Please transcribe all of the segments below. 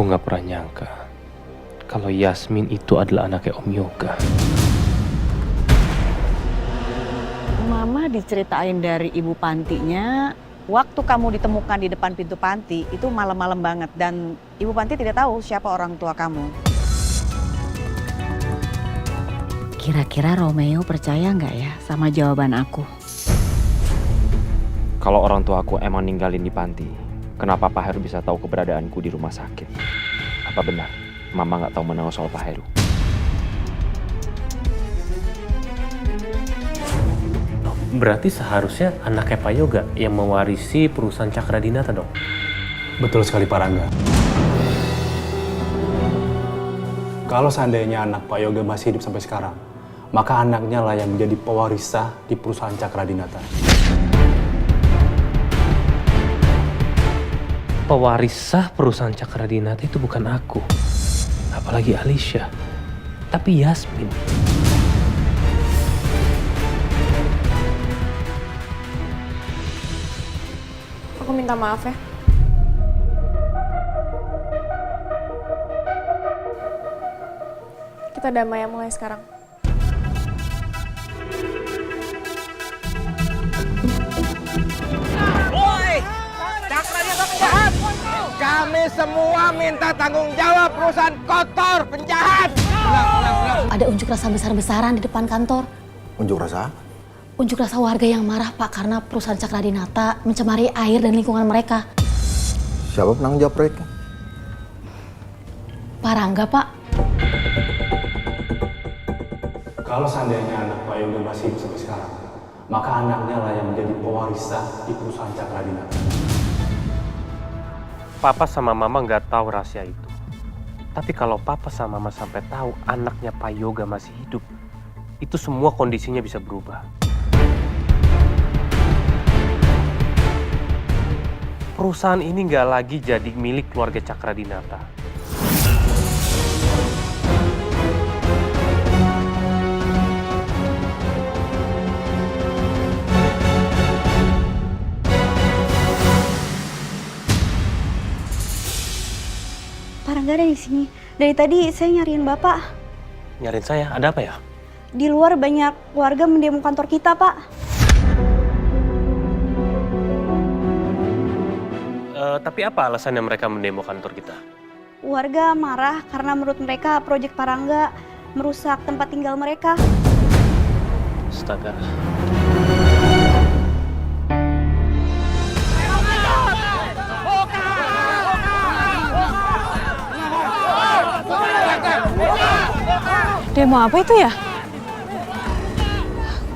Aku nggak pernah nyangka kalau Yasmin itu adalah anaknya Om Yoga. Mama diceritain dari ibu pantinya, waktu kamu ditemukan di depan pintu panti itu malam-malam banget dan ibu panti tidak tahu siapa orang tua kamu. Kira-kira Romeo percaya nggak ya sama jawaban aku? Kalau orang tua aku emang ninggalin di panti, kenapa Pak Heru bisa tahu keberadaanku di rumah sakit? Apa benar Mama nggak tahu menau soal Pak Heru? Berarti seharusnya anaknya Pak Yoga yang mewarisi perusahaan Cakradinata dong? Betul sekali Pak Rangga. Kalau seandainya anak Pak Yoga masih hidup sampai sekarang, maka anaknya lah yang menjadi pewaris sah di perusahaan Cakradinata. Pewaris sah perusahaan Cakradinata itu bukan aku, apalagi Alicia, tapi Yasmin. Aku minta maaf ya. Kita damai ya mulai sekarang. Woi! Cakradinata penjahat! Kami semua minta tanggung jawab perusahaan kotor, penjahat! Ada unjuk rasa besar-besaran di depan kantor. Unjuk rasa? Unjuk rasa warga yang marah, Pak, karena perusahaan Cakradinata mencemari air dan lingkungan mereka. Siapa penanggung jawab proyeknya? Pak Rangga, Pak. Kalau seandainya anak Pak Yoga masih hidup sampai sekarang, maka anaknya lah yang menjadi pewaris sah di perusahaan Cakradinata. Papa sama Mama nggak tahu rahasia itu. Tapi kalau Papa sama Mama sampai tahu anaknya Pak Yoga masih hidup, itu semua kondisinya bisa berubah. Perusahaan ini nggak lagi jadi milik keluarga Cakradinata. Pak Rangga ada di sini. Dari tadi saya nyariin Bapak. Nyariin saya, ada apa ya? Di luar banyak warga mendemo kantor kita, Pak. Tapi apa alasannya mereka mendemo kantor kita? Warga marah karena menurut mereka proyek Pak Rangga merusak tempat tinggal mereka. Astaga. Demo apa itu ya?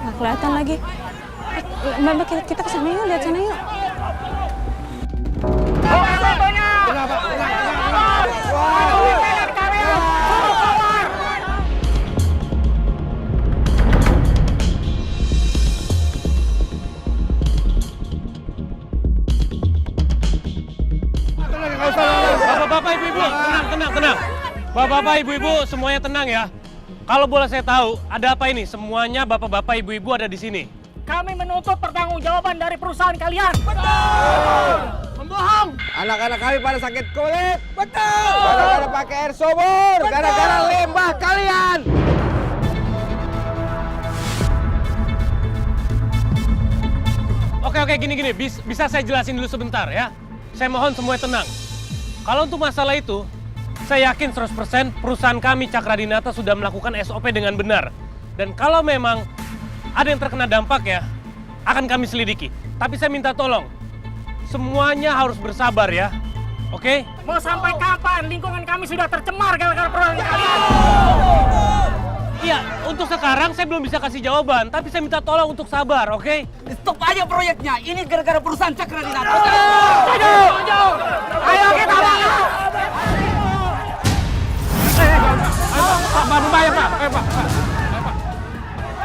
Nggak kelihatan lagi. Mbak, kita ke sana yuk, lihat sana yuk. Bapak-bapak, ibu-ibu, tenang. Bapak-bapak, ibu-ibu, semuanya tenang ya. Kalau boleh saya tahu, ada apa ini? Semuanya bapak-bapak, ibu-ibu ada di sini. Kami menuntut pertanggungjawaban dari perusahaan kalian. Betul! Membohong! Anak-anak kami pada sakit kulit. Betul! Gara-gara pakai air sumur. Gara-gara limbah kalian. Oke, gini. Bisa saya jelasin dulu sebentar ya? Saya mohon semuanya tenang. Kalau untuk masalah itu, saya yakin 100% perusahaan kami Cakradinata sudah melakukan SOP dengan benar. Dan kalau memang ada yang terkena dampak ya, akan kami selidiki. Tapi saya minta tolong, semuanya harus bersabar ya. Oke? Mau sampai kapan lingkungan kami sudah tercemar gara-gara perusahaan kalian? Iya, untuk sekarang saya belum bisa kasih jawaban. Tapi saya minta tolong untuk sabar, oke? Stop aja proyeknya. Ini gara-gara perusahaan Cakradinata. Jauh! Ayo kita bangun! Pak, berbahaya Pak. Pak.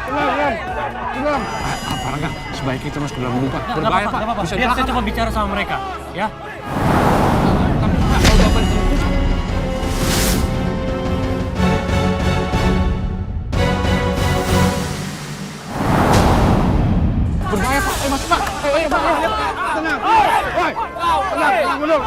Tenang. Pak Rangga, sebaiknya kita masuk ke dalam dulu Pak. Berbahaya Pak. Bisa biar saya coba bicara sama mereka, ya. Tapi Pak, kalau Bapak dituntut. Berbahaya Pak. Ayo masuk Pak. Ayo Pak. Tenang. Tenang dulu.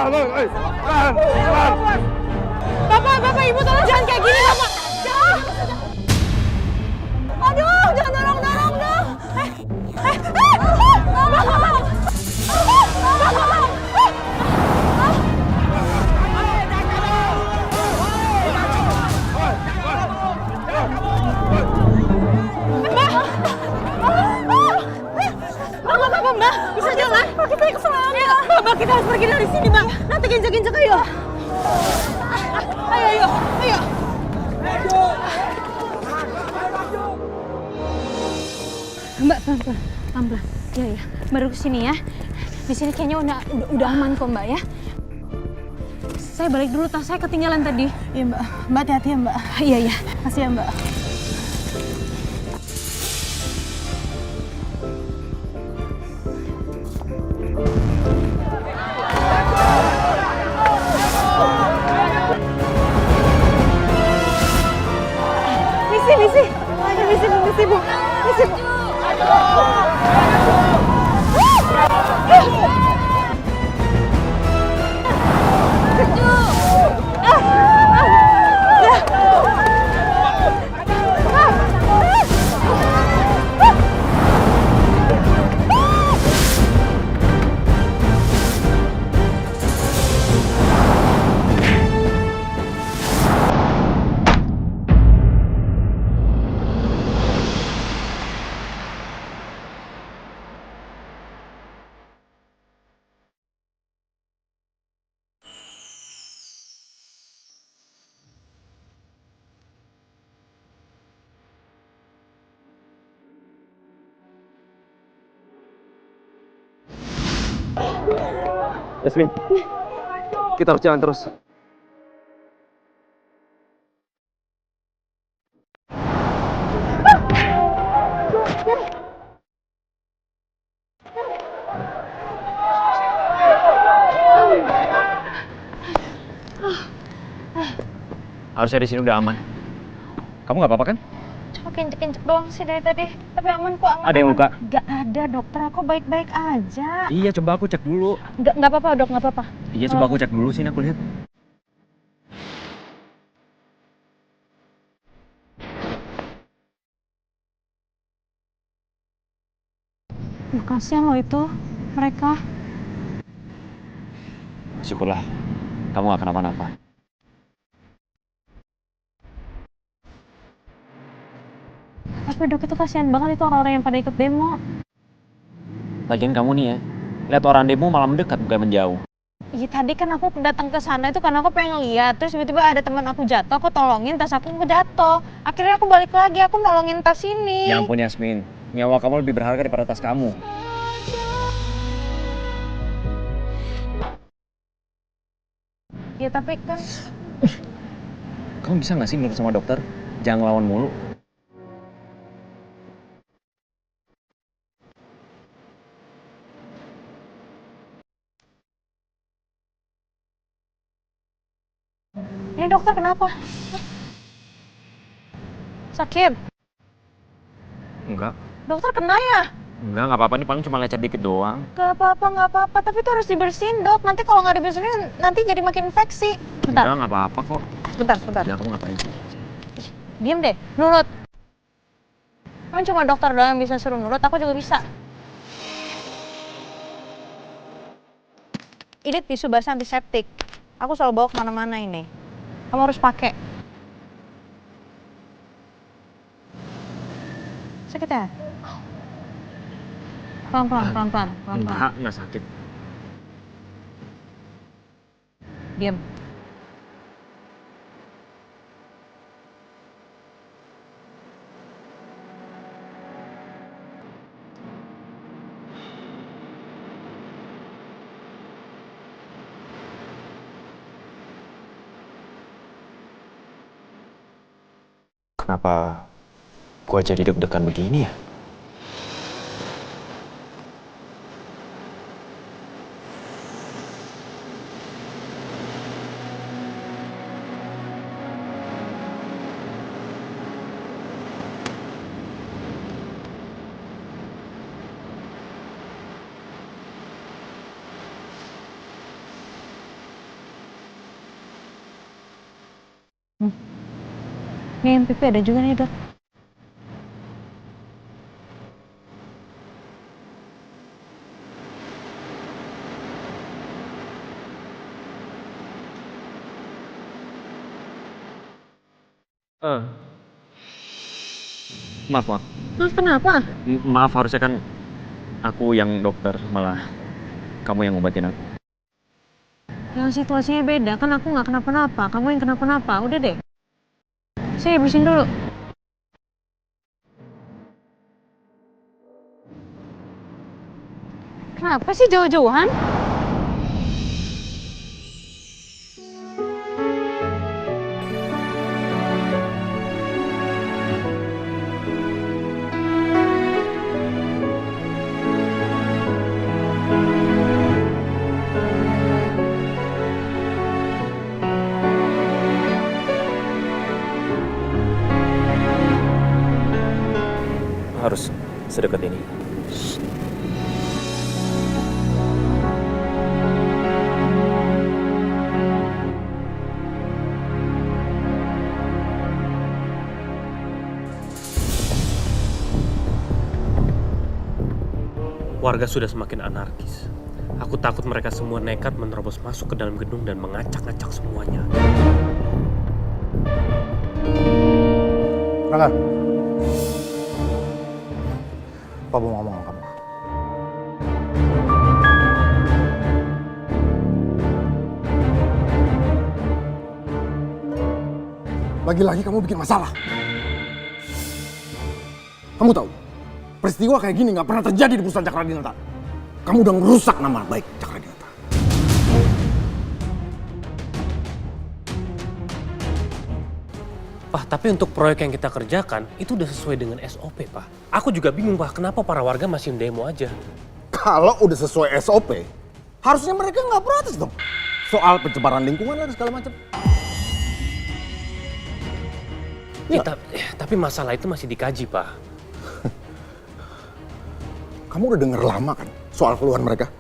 Bapak, Ibu tolong jangan kayak gini, Bapak. Aduh, jangan dorong-dorong dong. Mbak, bisa jalan? Kita kesalahan. Mbak, kita harus pergi dari sini, Mbak. Nanti ginjak-ginjak, ayo. Ayo. Mbak, pelan-pelan. Ya. Baru kesini ya. Di sini kayaknya udah aman kok, Mbak ya. Saya balik dulu, tas saya ketinggalan tadi. Iya, Mbak. Mbak hati-hati ya, Mbak. Iya. Kasih ya, Mbak. Misi, Bu. Yasmin, kita harus jalan terus. Harusnya di sini udah aman. Kamu nggak apa-apa kan? Cuma kinjek-kinjek doang sih dari tadi. Tapi aman kok, aman. Ada yang luka? Gak ada, dokter. Aku baik-baik aja. Iya, coba aku cek dulu. Nggak apa-apa, dok. Nggak apa-apa. Iya, coba aku cek dulu sini, aku lihat. Kasihan lo itu, mereka. Syukurlah, kamu gak kenapa-napa. Tapi dok, itu kasihan banget itu orang-orang yang pada ikut demo. Lagian kamu nih ya, lihat orang demo malah mendekat bukan menjauh. Iya, tadi kan aku datang ke sana itu karena aku pengen lihat, terus tiba-tiba ada teman aku jatuh, aku tolongin, tas aku jatuh. Akhirnya aku balik lagi, aku nolongin tas ini. Ya ampun Yasmin, nyawa kamu lebih berharga daripada tas kamu. Ya tapi kan... Kamu bisa nggak sih menurut sama dokter? Jangan lawan mulu. Ini dokter kenapa? Sakit? Enggak. Dokter kena ya? Enggak apa-apa, ini paling cuma lecet dikit doang. Gak apa-apa. Tapi itu harus dibersihin, dok. Nanti kalau nggak dibersihin, nanti jadi makin infeksi. Bentar. Enggak apa-apa kok. Bentar. Ya, kamu ngapain sih? Diam deh, nurut. Kan cuma dokter doang yang bisa suruh nurut, aku juga bisa. Ini tisu basah antiseptik. Aku selalu bawa kemana-mana ini. Kamu harus pakai. Sakit ya? Pelan-pelan. Enggak sakit. Diam. Kenapa gua jadi deg-degan begini ya? Ini MPP ada juga nih, Dok. Maaf. Mas, kenapa? Maaf, harusnya kan aku yang dokter, malah kamu yang ngobatin aku. Yang situasinya beda, kan aku nggak kenapa-napa, kamu yang kenapa-napa. Udah deh. Saya habisin dulu. Kenapa sih jauh-jauhan? Harus sedekat ini. Warga sudah semakin anarkis. Aku takut mereka semua nekat menerobos masuk ke dalam gedung dan mengacak-acak semuanya. Rangga. Apa mau ngomong sama kamu? Lagi-lagi kamu bikin masalah. Kamu tahu, peristiwa kayak gini nggak pernah terjadi di perusahaan Cakradinata. Kamu udah merusak nama baik Cakradinata. Pak, tapi untuk proyek yang kita kerjakan, itu udah sesuai dengan SOP, Pak. Aku juga bingung, Pak, kenapa para warga masih demo aja? Kalau udah sesuai SOP, harusnya mereka nggak protes dong. Soal pencemaran lingkungan dan segala macam. Ya, tapi masalah itu masih dikaji, Pak. Kamu udah denger lama kan soal keluhan mereka?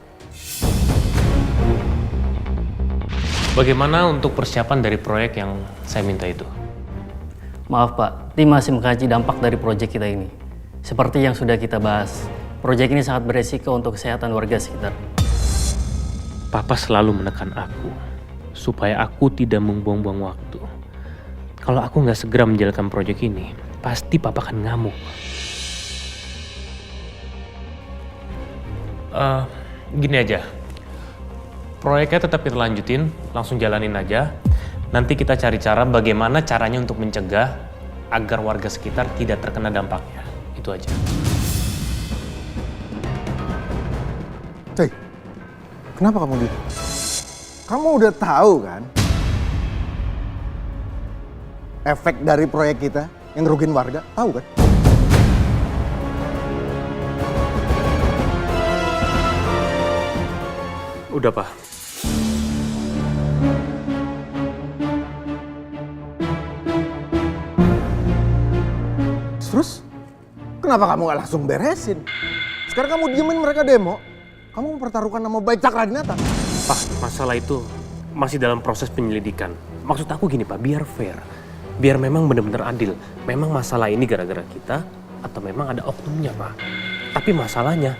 Bagaimana untuk persiapan dari proyek yang saya minta itu? Maaf Pak, tim masih mengkaji dampak dari proyek kita ini. Seperti yang sudah kita bahas, proyek ini sangat beresiko untuk kesehatan warga sekitar. Papa selalu menekan aku, supaya aku tidak membuang-buang waktu. Kalau aku nggak segera menjalankan proyek ini, pasti Papa akan ngamuk. Gini aja, proyeknya tetap kita lanjutin, langsung jalanin aja. Nanti kita cari cara bagaimana caranya untuk mencegah agar warga sekitar tidak terkena dampaknya. Itu aja. Cey, kenapa kamu gitu? Kamu udah tahu kan efek dari proyek kita yang ngerugiin warga? Tahu kan? Udah, Pak. Terus, kenapa kamu gak langsung beresin? Sekarang kamu diemin mereka demo, kamu mempertaruhkan nama baik Cakradinata. Pak, masalah itu masih dalam proses penyelidikan. Maksud aku gini, Pak, biar fair. Biar memang benar-benar adil. Memang masalah ini gara-gara kita atau memang ada oknumnya, Pak. Tapi masalahnya,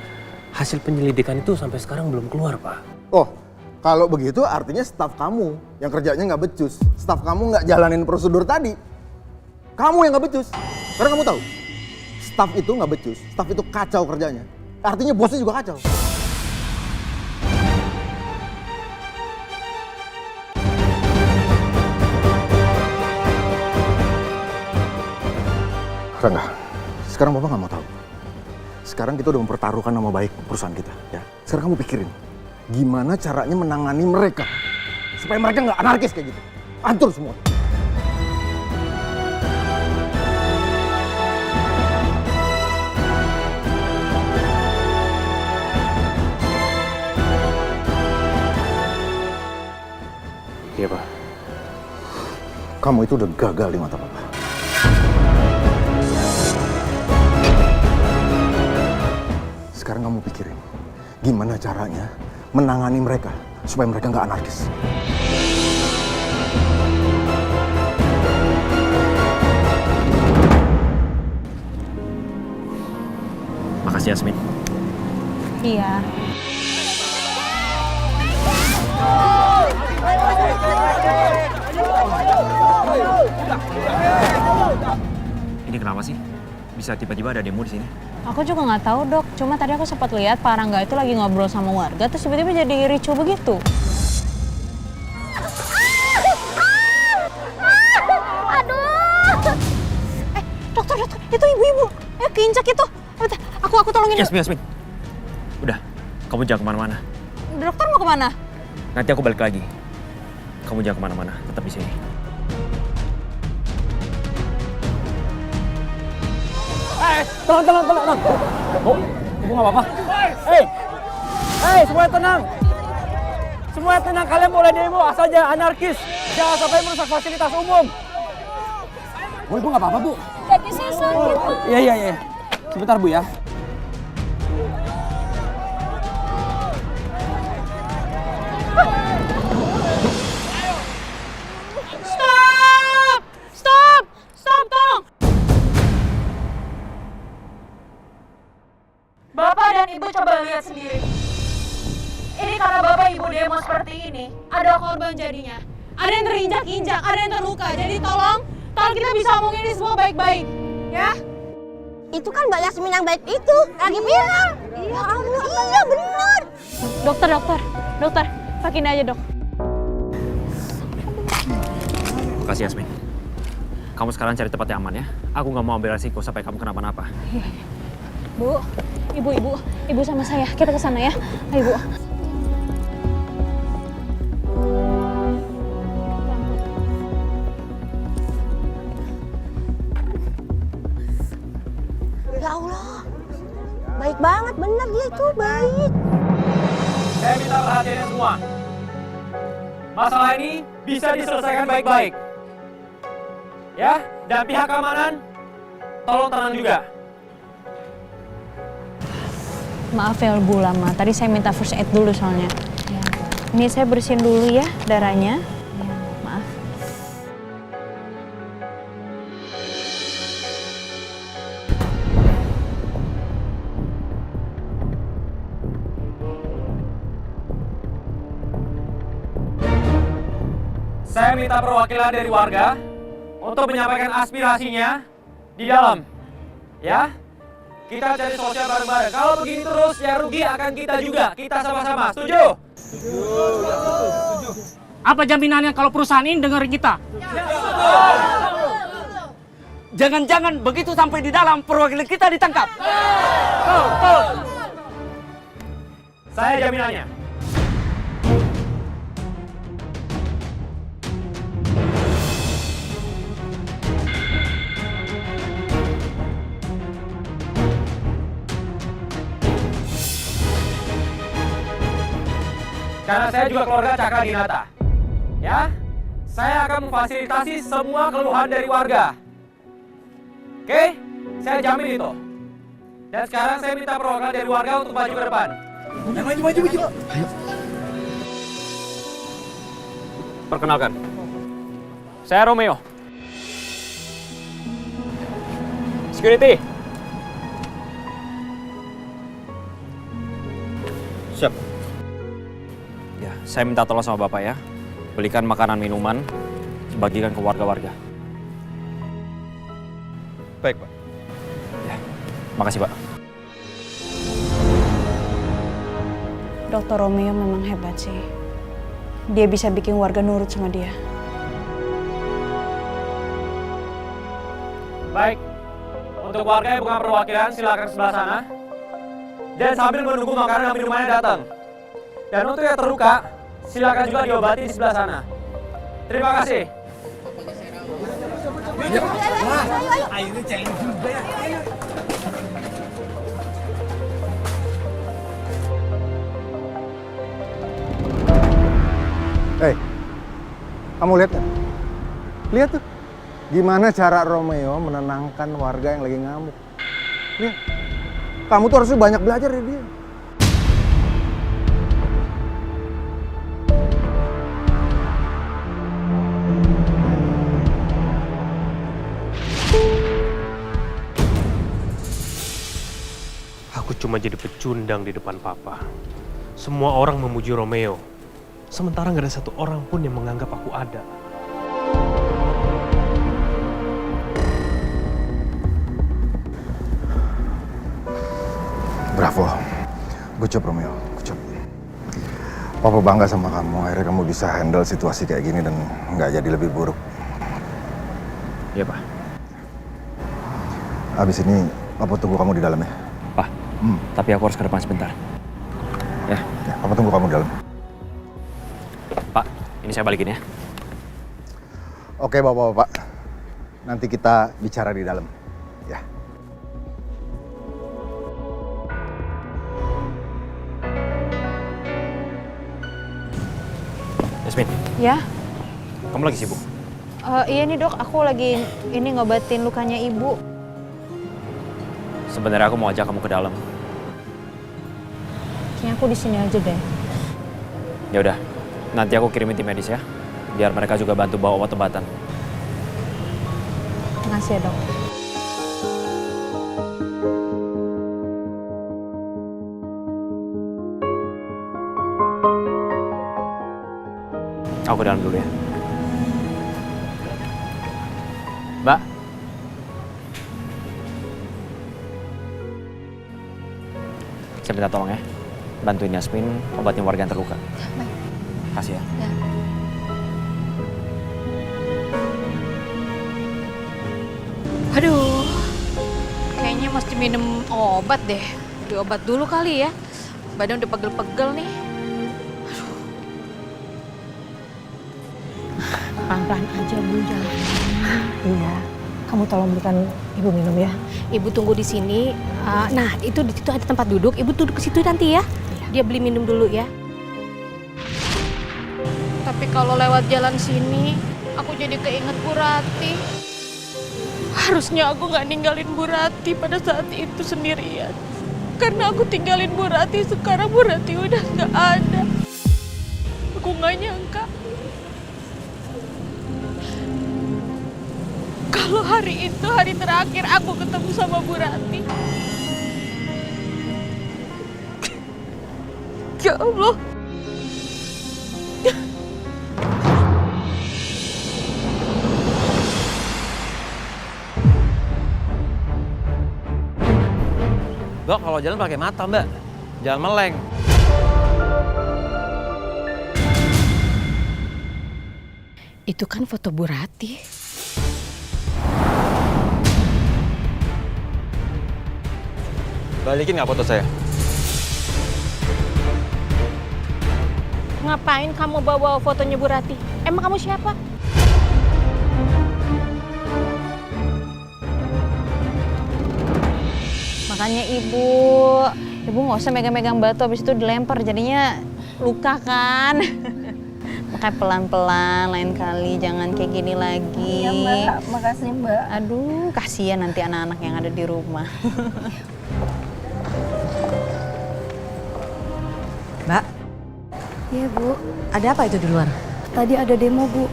hasil penyelidikan itu sampai sekarang belum keluar, Pak. Oh, kalau begitu artinya staf kamu yang kerjanya nggak becus. Staf kamu nggak jalanin prosedur tadi. Kamu yang nggak becus. Karena kamu tahu, staf itu nggak becus. Staf itu kacau kerjanya. Artinya bosnya juga kacau. Rangga, sekarang Bapak nggak mau tahu. Sekarang kita udah mempertaruhkan nama baik perusahaan kita. Ya. Sekarang kamu pikirin, gimana caranya menangani mereka supaya mereka nggak anarkis kayak gitu, hancur semua. Iya, Pak. Kamu itu udah gagal di mata Papa. Sekarang kamu pikirin, gimana caranya menangani mereka supaya mereka nggak anarkis. Kenapa sih? Bisa tiba-tiba ada demo di sini? Aku juga nggak tahu dok, cuma tadi aku sempat lihat Pak Rangga itu lagi ngobrol sama warga, terus tiba-tiba jadi ricuh begitu. Dokter, itu ibu-ibu, keinjak itu. Aku tolongin. Yasmin. Udah, kamu jangan kemana-mana. Dokter mau kemana? Nanti aku balik lagi. Kamu jangan kemana-mana, tetap di sini. Tenang. Oh, ibu nggak apa-apa. Hei, semuanya tenang. Semuanya tenang, kalian boleh demo, asal jangan anarkis. Jangan sampai merusak fasilitas umum. Bu, ibu nggak apa-apa, Bu? Kaki saya sakit, Pak. Iya. Sebentar, Bu ya. Stop, tolong. Bapak dan Ibu coba lihat sendiri. Ini karena Bapak Ibu demo seperti ini, ada korban jadinya. Ada yang terinjak-injak, ada yang terluka. Jadi tolong kita bisa omongin ini semua baik-baik, ya? Itu kan Mbak Yasmin yang baik itu, lagi bilang. Ya Allah, iya benar. Dokter, pakai ini aja dok. Makasih Yasmin. Kamu sekarang cari tempat yang aman ya. Aku nggak mau ambil resiko sampai kamu kenapa-napa. Bu, ibu sama saya, kita ke sana ya. Ayo Bu. Ya Allah, baik banget, bener dia itu baik. Saya minta perhatiannya semua. Masalah ini bisa diselesaikan baik-baik. Ya, dan pihak keamanan tolong tenang juga. Maaf ya Bu Lama, tadi saya minta first aid dulu soalnya. Ini saya bersihin dulu ya darahnya. Maaf. Saya minta perwakilan dari warga untuk menyampaikan aspirasinya di dalam. Ya, kita cari sosial bareng-bareng. Kalau begini terus, ya rugi akan kita juga. Kita sama-sama. Setuju? Setuju. Apa jaminannya kalau perusahaan ini dengerin kita? Jangan-jangan begitu sampai di dalam perwakilan kita ditangkap. Saya jaminannya. Karena saya juga keluarga Cakra Dinata. Ya, saya akan memfasilitasi semua keluhan dari warga. Oke, saya jamin itu. Dan sekarang saya minta perwakilan dari warga untuk maju ke depan. Maju. Ayo. Perkenalkan, saya Romeo. Security. Siap. Ya, saya minta tolong sama Bapak ya. Belikan makanan minuman, bagikan ke warga-warga. Baik, Pak. Ya, makasih Pak. Dokter Romeo memang hebat sih. Dia bisa bikin warga nurut sama dia. Baik, untuk warga yang bukan perwakilan silakan sebelah sana. Dan sambil menunggu makanan dan minumannya datang. Dan untuk yang terluka, silakan juga diobati di sebelah sana. Terima kasih. Hei, kamu lihat kan? Lihat tuh, gimana cara Romeo menenangkan warga yang lagi ngamuk. Lihat, kamu tuh harusnya banyak belajar dari dia. Aku cuma jadi pecundang di depan Papa. Semua orang memuji Romeo. Sementara nggak ada satu orang pun yang menganggap aku ada. Bravo. Good job, Romeo. Good job. Papa bangga sama kamu. Akhirnya kamu bisa handle situasi kayak gini dan nggak jadi lebih buruk. Iya, Pak. Abis ini, Papa tunggu kamu di dalam ya. Pak, tapi aku harus ke depan sebentar. Ya. Ya, Papa tunggu kamu di dalam. Pak, ini saya balikin ya. Oke, Bapak-bapak. Nanti kita bicara di dalam. Ya. Yasmin, Ya? kamu lagi sibuk? Iya nih dok, aku lagi ini ngobatin lukanya ibu. Sebenarnya aku mau ajak kamu ke dalam. Kayaknya aku di sini aja deh. Ya udah, nanti aku kirimin tim medis ya, biar mereka juga bantu bawa obat-obatan. Makasih ya dok. Aku ke dalam dulu ya. Mbak. Saya minta tolong ya. Bantuin Yasmin obatin warga yang terluka. Baik. Kasih ya. Ya. Aduh, kayaknya mesti minum obat deh. Di obat dulu kali ya. Badan udah pegel-pegel nih. Pelan-pelan aja Bu, jangan. Iya, kamu tolong berikan Ibu minum ya. Ibu tunggu di sini. Nah, itu di situ ada tempat duduk. Ibu duduk ke situ nanti ya. Dia beli minum dulu ya. Tapi kalau lewat jalan sini, aku jadi keinget Bu Rati. Harusnya aku nggak ninggalin Bu Rati pada saat itu sendirian. Karena aku tinggalin Bu Rati, sekarang Bu Rati udah nggak ada. Aku nggak nyangka kalau hari itu hari terakhir aku ketemu sama Bu Rati. Ya Allah. Mbak, kalau jalan pakai mata, Mbak. Jangan meleng. Itu kan foto Bu Rati. Balikin nggak foto saya? Ngapain kamu bawa fotonya Bu Rati? Emang kamu siapa? Makanya ibu nggak usah megang-megang batu habis itu dilempar jadinya luka kan. Makanya pelan-pelan lain kali jangan kayak gini lagi. Iya Mbak, makasih Mbak. Aduh, kasihan nanti anak-anak yang ada di rumah. Mbak, Iya Bu, ada apa itu di luar? tadi ada demo Bu.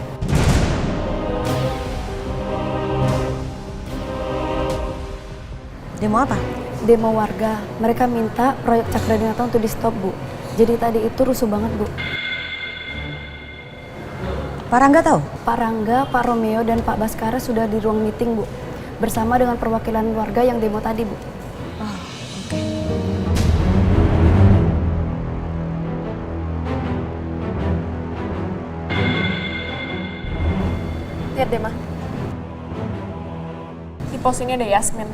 Demo apa? Demo warga. Mereka minta proyek Cakradinata untuk di stop Bu. Jadi tadi itu rusuh banget Bu. Pak Rangga tahu? Pak Rangga, Pak Romeo, dan Pak Baskara sudah di ruang meeting Bu. Bersama dengan perwakilan warga yang demo tadi Bu. Lihat deh, Ma. Di post ini ada Yasmin.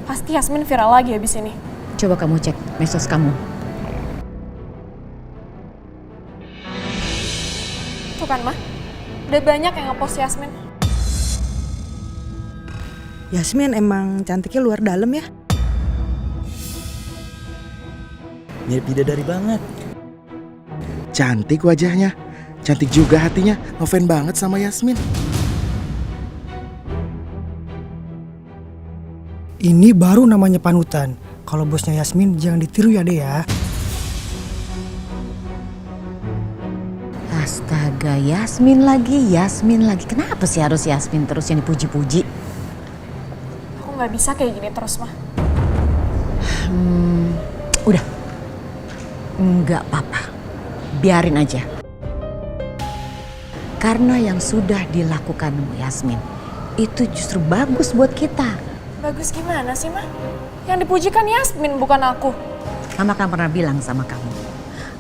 Pasti Yasmin viral lagi habis ini. Coba kamu cek medsos kamu. Tuh kan, Ma. Udah banyak yang nge-post Yasmin. Yasmin emang cantiknya luar dalam ya? Mirip bidadari banget. Cantik wajahnya. Cantik juga hatinya. Ngefans banget sama Yasmin. Ini baru namanya panutan. Kalau bosnya Yasmin jangan ditiru ya deh ya. Astaga, Yasmin lagi. Kenapa sih harus Yasmin terus yang dipuji-puji? Aku nggak bisa kayak gini terus, Ma. Udah. Nggak apa-apa. Biarin aja. Karena yang sudah dilakukan Yasmin, itu justru bagus buat kita. Bagus gimana sih, Ma? Yang dipuji kan Yasmin, bukan aku. Mama kan pernah bilang sama kamu,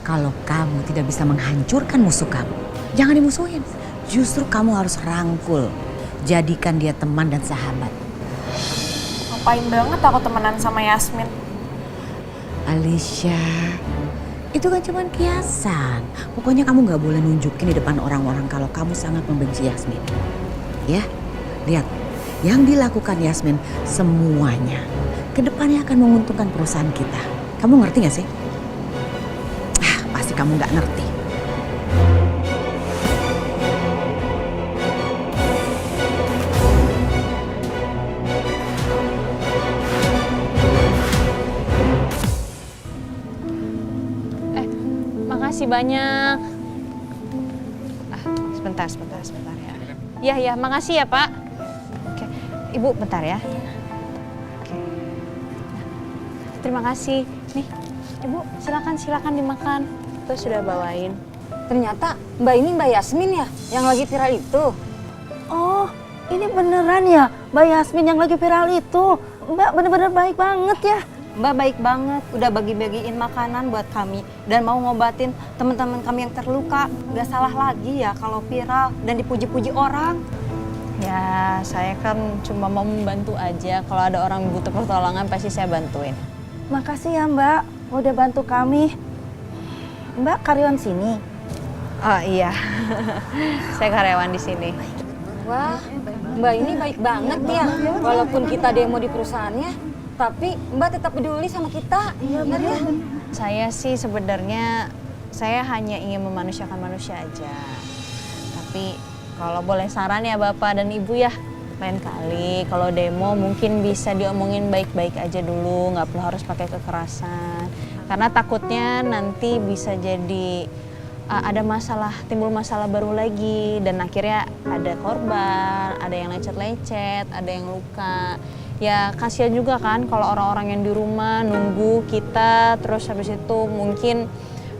kalau kamu tidak bisa menghancurkan musuh kamu, jangan dimusuhin. Justru kamu harus rangkul, jadikan dia teman dan sahabat. Ngapain banget aku temenan sama Yasmin? Alicia, itu kan cuma kiasan. Pokoknya kamu gak boleh nunjukin di depan orang-orang kalau kamu sangat membenci Yasmin. Ya, lihat, yang dilakukan Yasmin semuanya kedepannya akan menguntungkan perusahaan kita. Kamu ngerti gak sih? Pasti kamu gak ngerti. Makasih banyak. Sebentar ya. Iya, makasih ya, Pak. Oke, Ibu bentar ya. Oke. Terima kasih. Nih, Ibu silakan dimakan. Tuh sudah bawain. Ternyata Mbak ini Mbak Yasmin ya, yang lagi viral itu. Oh, ini beneran ya Mbak Yasmin yang lagi viral itu. Mbak bener-bener baik banget ya. Mbak baik banget, udah bagi-bagiin makanan buat kami dan mau ngobatin teman-teman kami yang terluka. Gak salah lagi ya kalau viral dan dipuji-puji orang. Ya, saya kan cuma mau membantu aja. Kalau ada orang butuh pertolongan pasti saya bantuin. Makasih ya Mbak, udah bantu kami. Mbak karyawan sini? Oh iya, saya karyawan di sini. Wah, Mbak ini baik banget ya. Walaupun kita demo di perusahaannya, tapi Mbak tetap peduli sama kita. Iya ya. Saya sih sebenarnya saya hanya ingin memanusiakan manusia aja. Tapi kalau boleh saran ya Bapak dan Ibu ya, lain kali kalau demo mungkin bisa diomongin baik-baik aja dulu, nggak perlu harus pakai kekerasan. Karena takutnya nanti bisa jadi ada masalah, timbul masalah baru lagi dan akhirnya ada korban, ada yang lecet-lecet, ada yang luka. Ya kasihan juga kan kalau orang-orang yang di rumah nunggu kita, terus habis itu mungkin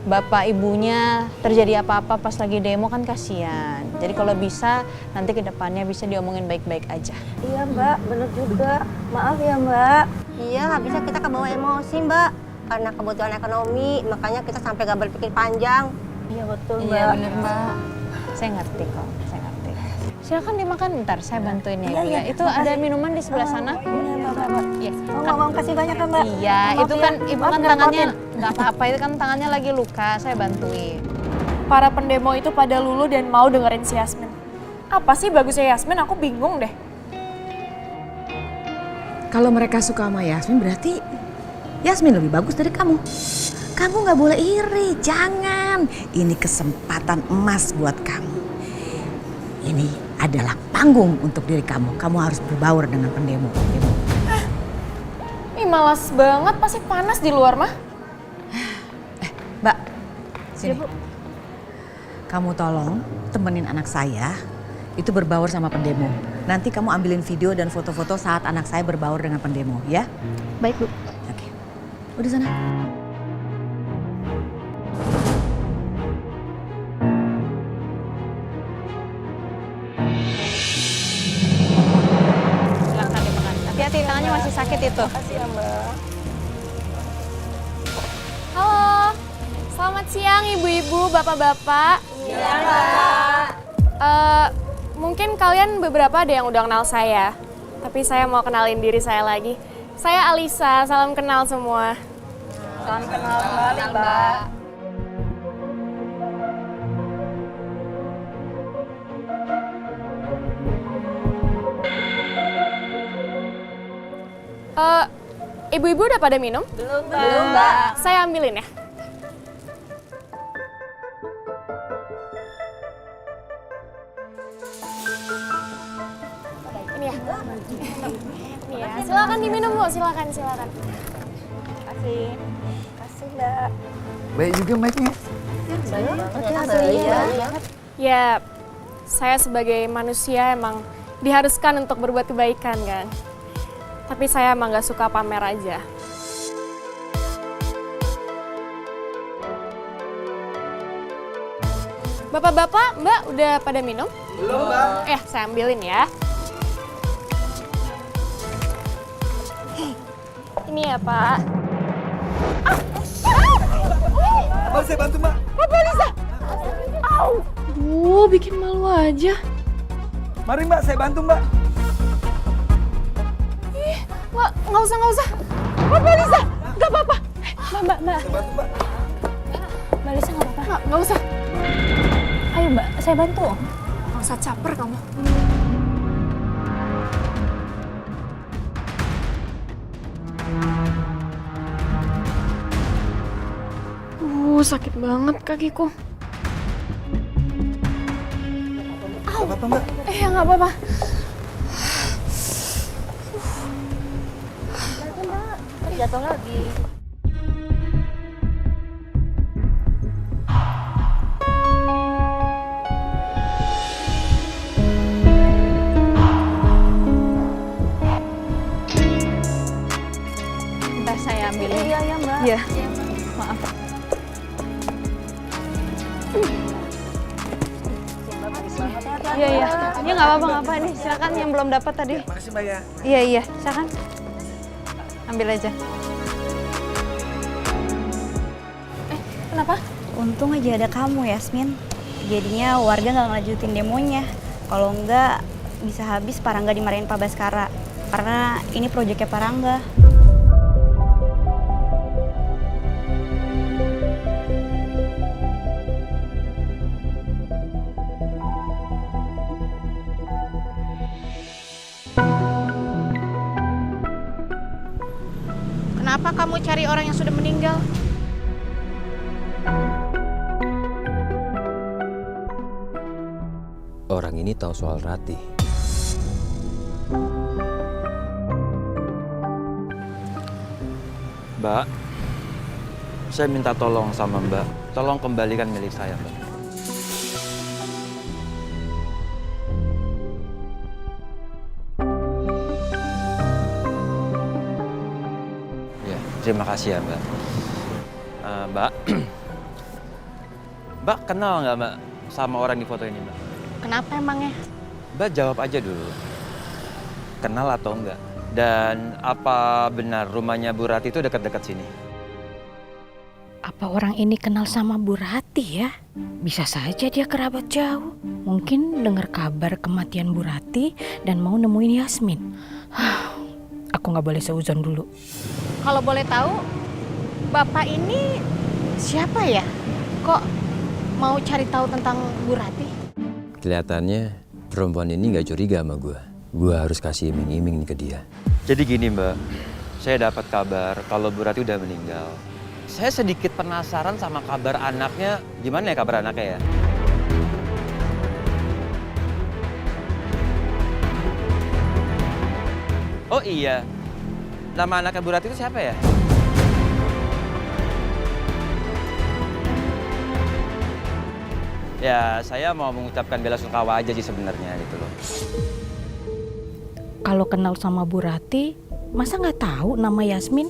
bapak ibunya terjadi apa-apa pas lagi demo kan kasihan. Jadi kalau bisa nanti ke depannya bisa diomongin baik-baik aja. Iya Mbak, bener juga. Maaf ya Mbak. Iya, bisa kita kebawa emosi Mbak. Karena kebutuhan ekonomi, makanya kita sampai gak berpikir panjang. Iya betul Mbak. Iya bener Mbak. Saya ngerti kok, saya ngerti. Silakan dimakan bentar, saya bantuin ya Ibu ya. Itu ada minuman di sebelah sana. Iya. Mau kasih banyak kan Mbak? Iya, itu kan Ibu kan tangannya nggak apa-apa, itu kan tangannya lagi luka, saya bantuin. Para pendemo itu pada luluh dan mau dengerin si Yasmin. Apa sih bagusnya Yasmin? Aku bingung deh. Kalau mereka suka sama Yasmin berarti Yasmin lebih bagus dari kamu. Kamu nggak boleh iri, jangan. Ini kesempatan emas buat kamu. Ini adalah panggung untuk diri kamu. Kamu harus berbaur dengan pendemo. Ih malas banget, pasti panas di luar mah. Mbak, sini. Kamu tolong temenin anak saya itu berbaur sama pendemo. Nanti kamu ambilin video dan foto-foto saat anak saya berbaur dengan pendemo, ya? Baik Bu. Oke. Udah sana. Silakan dimakan. Hati-hati tangannya masih sakit itu. Makasih ya Mbak. Halo, selamat siang ibu-ibu, bapak-bapak. Iya Mbak. Mungkin kalian beberapa ada yang udah kenal saya. Tapi saya mau kenalin diri saya lagi. Saya Alisa, salam kenal semua. Salam kenal kembali Mbak. Ibu-ibu udah pada minum? Belum Mbak. Saya ambilin ya. Ini ya. Ini ya. Silakan diminum Bu, silakan. Kasih Mbak. Baik juga mic-nya. Ya, saya sebagai manusia emang diharuskan untuk berbuat kebaikan kan. Tapi saya emang gak suka pamer aja. Bapak-bapak, Mbak udah pada minum? Belum Mbak. Saya ambilin ya. Ini ya, Pak. Mbak, saya bantu, Mbak. Bapak Lisa! Au! Bikin malu aja. Mari, Mbak, saya bantu, Mbak. Ih, nggak usah. Bapak Lisa, nggak apa-apa. Mbak. Saya bantu, Mbak. Mbak Lisa nggak apa-apa. Nggak usah. Ayo Mbak, saya bantu. Nggak usah caper kamu. Sakit banget kakiku. Nggak apa-apa, Mbak. Nggak apa-apa. Jatuh lagi. Bentar saya ambil. Iya, Mbak. Iya. Maaf. Iya. Ya nggak apa-apa nih. Silakan yang belum dapat tadi. Makasih, Mbak ya. Iya. Silakan. Ambil aja. Kenapa? Untung aja ada kamu, Yasmin. Jadinya warga nggak ngelanjutin demonya. Kalau enggak, bisa habis Parangga dimarahin Pak Baskara. Karena ini proyeknya Parangga. Kenapa kamu cari orang yang sudah meninggal? Orang ini tahu soal Ratih. Mbak, saya minta tolong sama Mbak. Tolong kembalikan milik saya, Mbak. Ya, terima kasih ya, Mbak. Mbak, Mbak kenal nggak, Mbak, sama orang di foto ini, Mbak? Kenapa emangnya? Mbak jawab aja dulu. Kenal atau enggak? Dan apa benar rumahnya Bu Rati itu dekat-dekat sini? Apa orang ini kenal sama Bu Rati ya? Bisa saja dia kerabat jauh. Mungkin dengar kabar kematian Bu Rati dan mau nemuin Yasmin. Aku nggak boleh seuzon dulu. Kalau boleh tahu, Bapak ini siapa ya? Kok mau cari tahu tentang Bu Rati? Kelihatannya perempuan ini nggak curiga sama gue. Gue harus kasih iming-iming nih ke dia. Jadi gini, Mbak. Saya dapat kabar kalau Bu Rati udah meninggal. Saya sedikit penasaran sama kabar anaknya. Gimana ya kabar anaknya ya? Oh iya. Nama anaknya Bu Rati itu siapa ya? Ya, saya mau mengucapkan bela sungkawa aja sih sebenarnya gitu loh. Kalau kenal sama Bu Rati, masa nggak tahu nama Yasmin?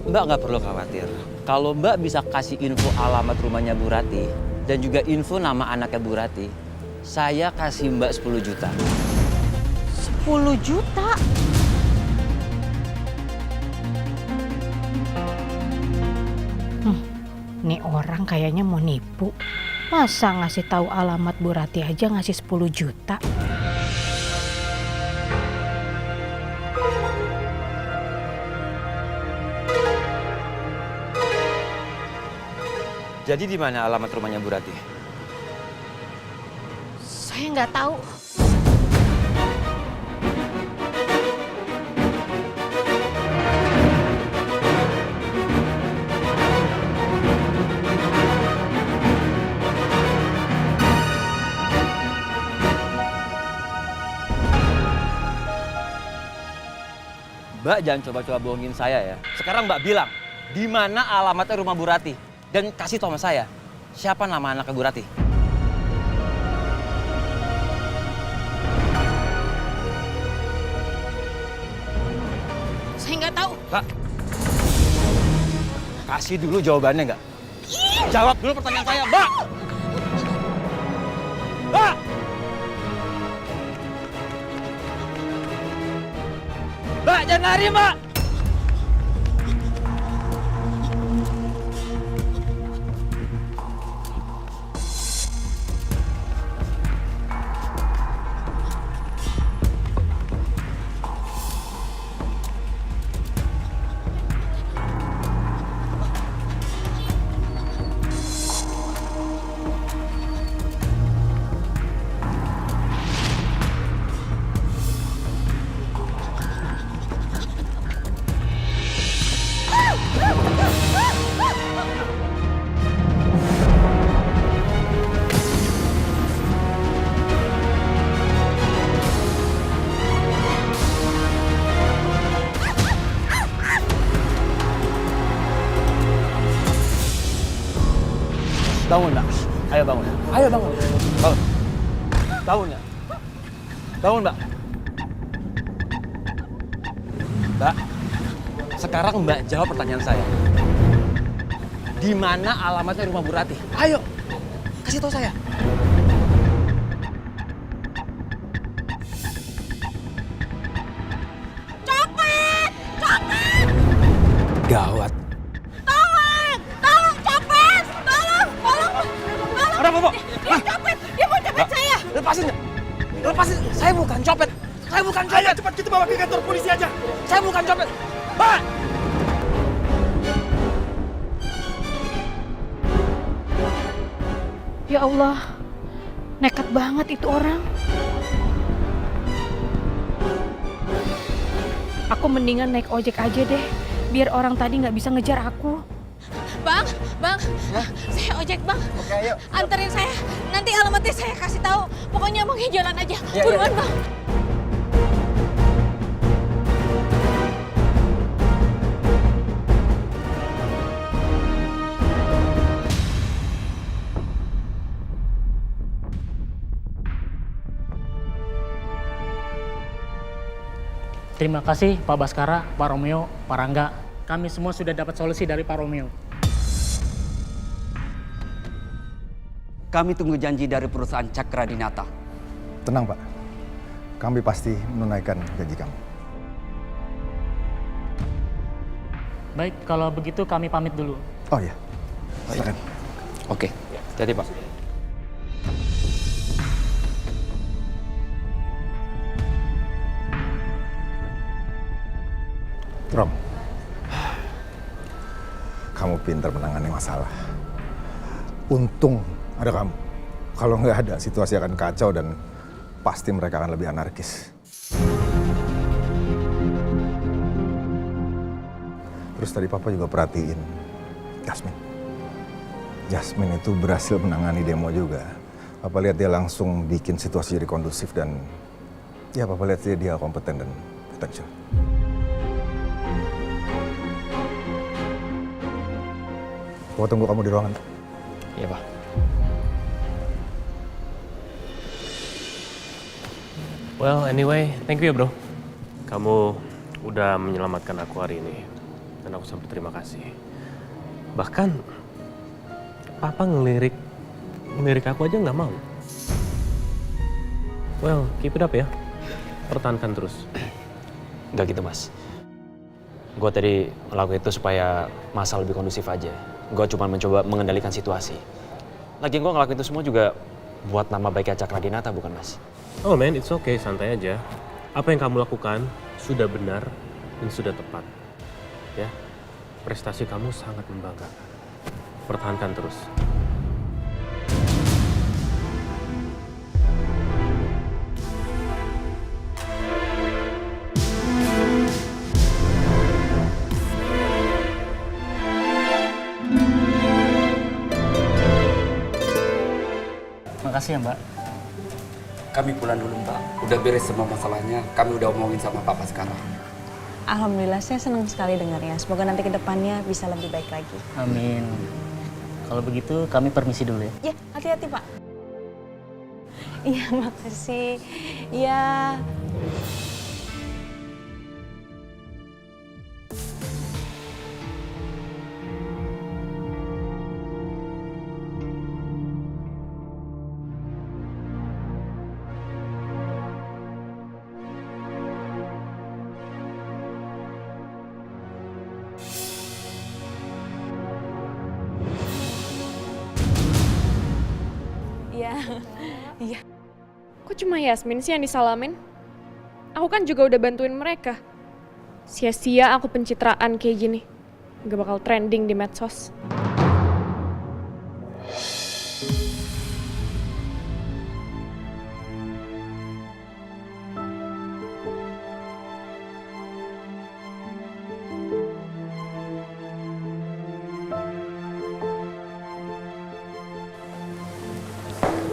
Mbak nggak perlu khawatir. Kalau Mbak bisa kasih info alamat rumahnya Bu Rati dan juga info nama anaknya Bu Rati, saya kasih Mbak 10 juta. 10 juta? Nih orang kayaknya mau nipu. Masa ngasih tahu alamat Bu Rati aja ngasih 10 juta? Jadi di mana alamat rumahnya Bu Rati? Saya nggak tahu. Mbak jangan coba-coba bohongin saya ya. Sekarang Mbak bilang, di mana alamatnya rumah Bu Rati? Dan kasih tahu sama saya, siapa nama anaknya Bu Rati? Saya nggak tahu. Mbak, kasih dulu jawabannya nggak? Jawab dulu pertanyaan saya, Mbak! Mbak! Mbak, jangan lari, Mbak! Bangun, Mbak. Ayo bangun. Ayo bangun. Bangun. Bangun, Mbak. Bangun, Mbak. Mbak, sekarang Mbak jawab pertanyaan saya. Di mana alamatnya rumah Bu Ratih? Ayo, kasih tahu saya. Copet! Copet! Gawat. Ada apa, Pak? Dia copet! Dia mau copet saya! Lepasin! Lepasin! Saya bukan copet! Saya bukan copet! Ayo cepat kita bawa ke kantor polisi aja! Saya bukan copet! Pak! Ya Allah, nekat banget itu orang. Aku mendingan naik ojek aja deh, biar orang tadi nggak bisa ngejar aku. Bang, saya ojek, Bang. Oke, ayo. Anterin saya. Nanti alamatnya saya kasih tahu. Pokoknya Abangnya jalan aja. Buruan, Bang. Terima kasih Pak Baskara, Pak Romeo, Pak Rangga. Kami semua sudah dapat solusi dari Pak Romeo. Kami tunggu janji dari perusahaan Cakra Dinata. Tenang, Pak. Kami pasti menunaikan janji kami. Baik, kalau begitu kami pamit dulu. Oh iya, silakan. Oke, jadi Pak. Rom, kamu pintar menangani masalah. Untung ada kamu. Kalau nggak ada, situasi akan kacau dan pasti mereka akan lebih anarkis. Terus tadi Papa juga perhatiin Jasmine. Jasmine itu berhasil menangani demo juga. Papa lihat dia langsung bikin situasi jadi kondusif dan ya Papa lihat dia kompeten dan potensial. Papa tunggu kamu di ruangan. Iya, Pak. Well, anyway, thank you ya bro. Kamu udah menyelamatkan aku hari ini. Dan aku sampai terima kasih. Bahkan, Papa ngelirik aku aja nggak mau. Well, keep it up ya. Pertahankan terus. Nggak gitu, Mas. Gue tadi ngelakuin itu supaya masa lebih kondusif aja. Gue cuma mencoba mengendalikan situasi. Lagian gue ngelakuin itu semua juga buat nama baiknya Cakra Dinata, bukan, Mas? Oh man, it's okay, santai aja. Apa yang kamu lakukan sudah benar dan sudah tepat. Ya, prestasi kamu sangat membanggakan. Pertahankan terus. Makasih ya Mbak. Kami pulang dulu, Mbak. Udah beres semua masalahnya. Kami udah omongin sama Papa sekarang. Alhamdulillah, saya senang sekali dengarnya. Semoga nanti ke depannya bisa lebih baik lagi. Amin. Kalau begitu kami permisi dulu ya. Ya, hati-hati, Pak. Iya, makasih. Ya. Iya. Kok cuma Yasmin sih yang disalamin? Aku kan juga udah bantuin mereka. Sia-sia aku pencitraan kayak gini. Gak bakal trending di medsos.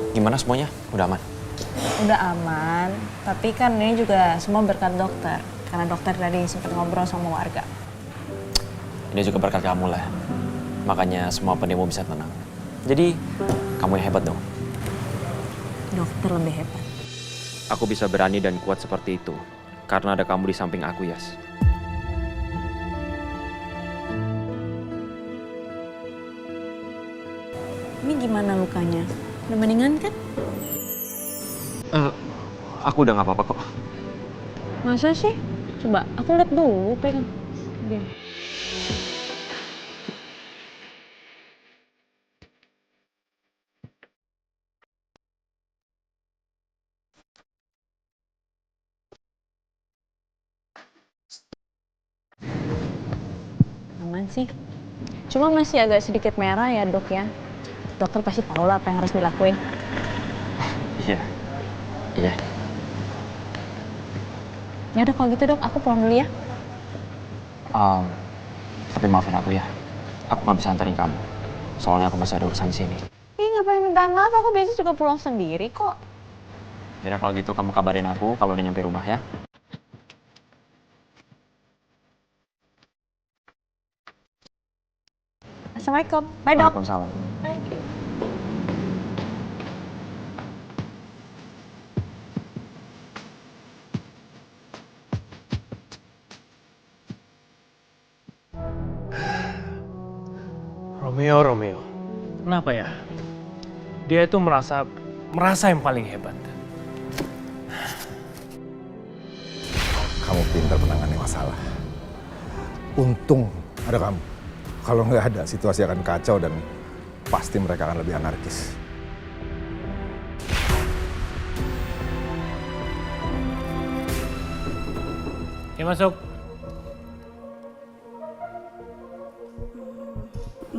Gimana semuanya? Udah aman? Udah aman, tapi kan ini juga semua berkat dokter. Karena dokter tadi sempat ngobrol sama warga. Ini juga berkat kamu lah. Makanya semua pendemo bisa tenang. Jadi, kamu yang hebat dong. Dokter lebih hebat. Aku bisa berani dan kuat seperti itu. Karena ada kamu di samping aku, Yas. Ini gimana lukanya? Udah mendingan kan? Aku udah gak apa-apa kok. Masa sih? Coba aku lihat dulu, pegang. Dia. Aman sih. Cuma masih agak sedikit merah ya, Dok ya. Dokter pasti tahu lah apa yang harus dilakuin. Iya. Iya. Ya udah kalau gitu, Dok, aku pulang dulu ya. Tapi maafin aku ya. Aku gak bisa anterin kamu. Soalnya aku masih ada urusan di sini. Ih, ngapain minta maaf? Aku biasa juga pulang sendiri kok. Jadi kalau gitu kamu kabarin aku kalau udah nyampe rumah ya. Assalamualaikum. Bye, Dok. Waalaikumsalam. Romeo. Kenapa ya? Dia itu merasa yang paling hebat. Kamu pintar menangani masalah. Untung ada kamu. Kalau nggak ada, situasi akan kacau dan pasti mereka akan lebih anarkis. Ya masuk.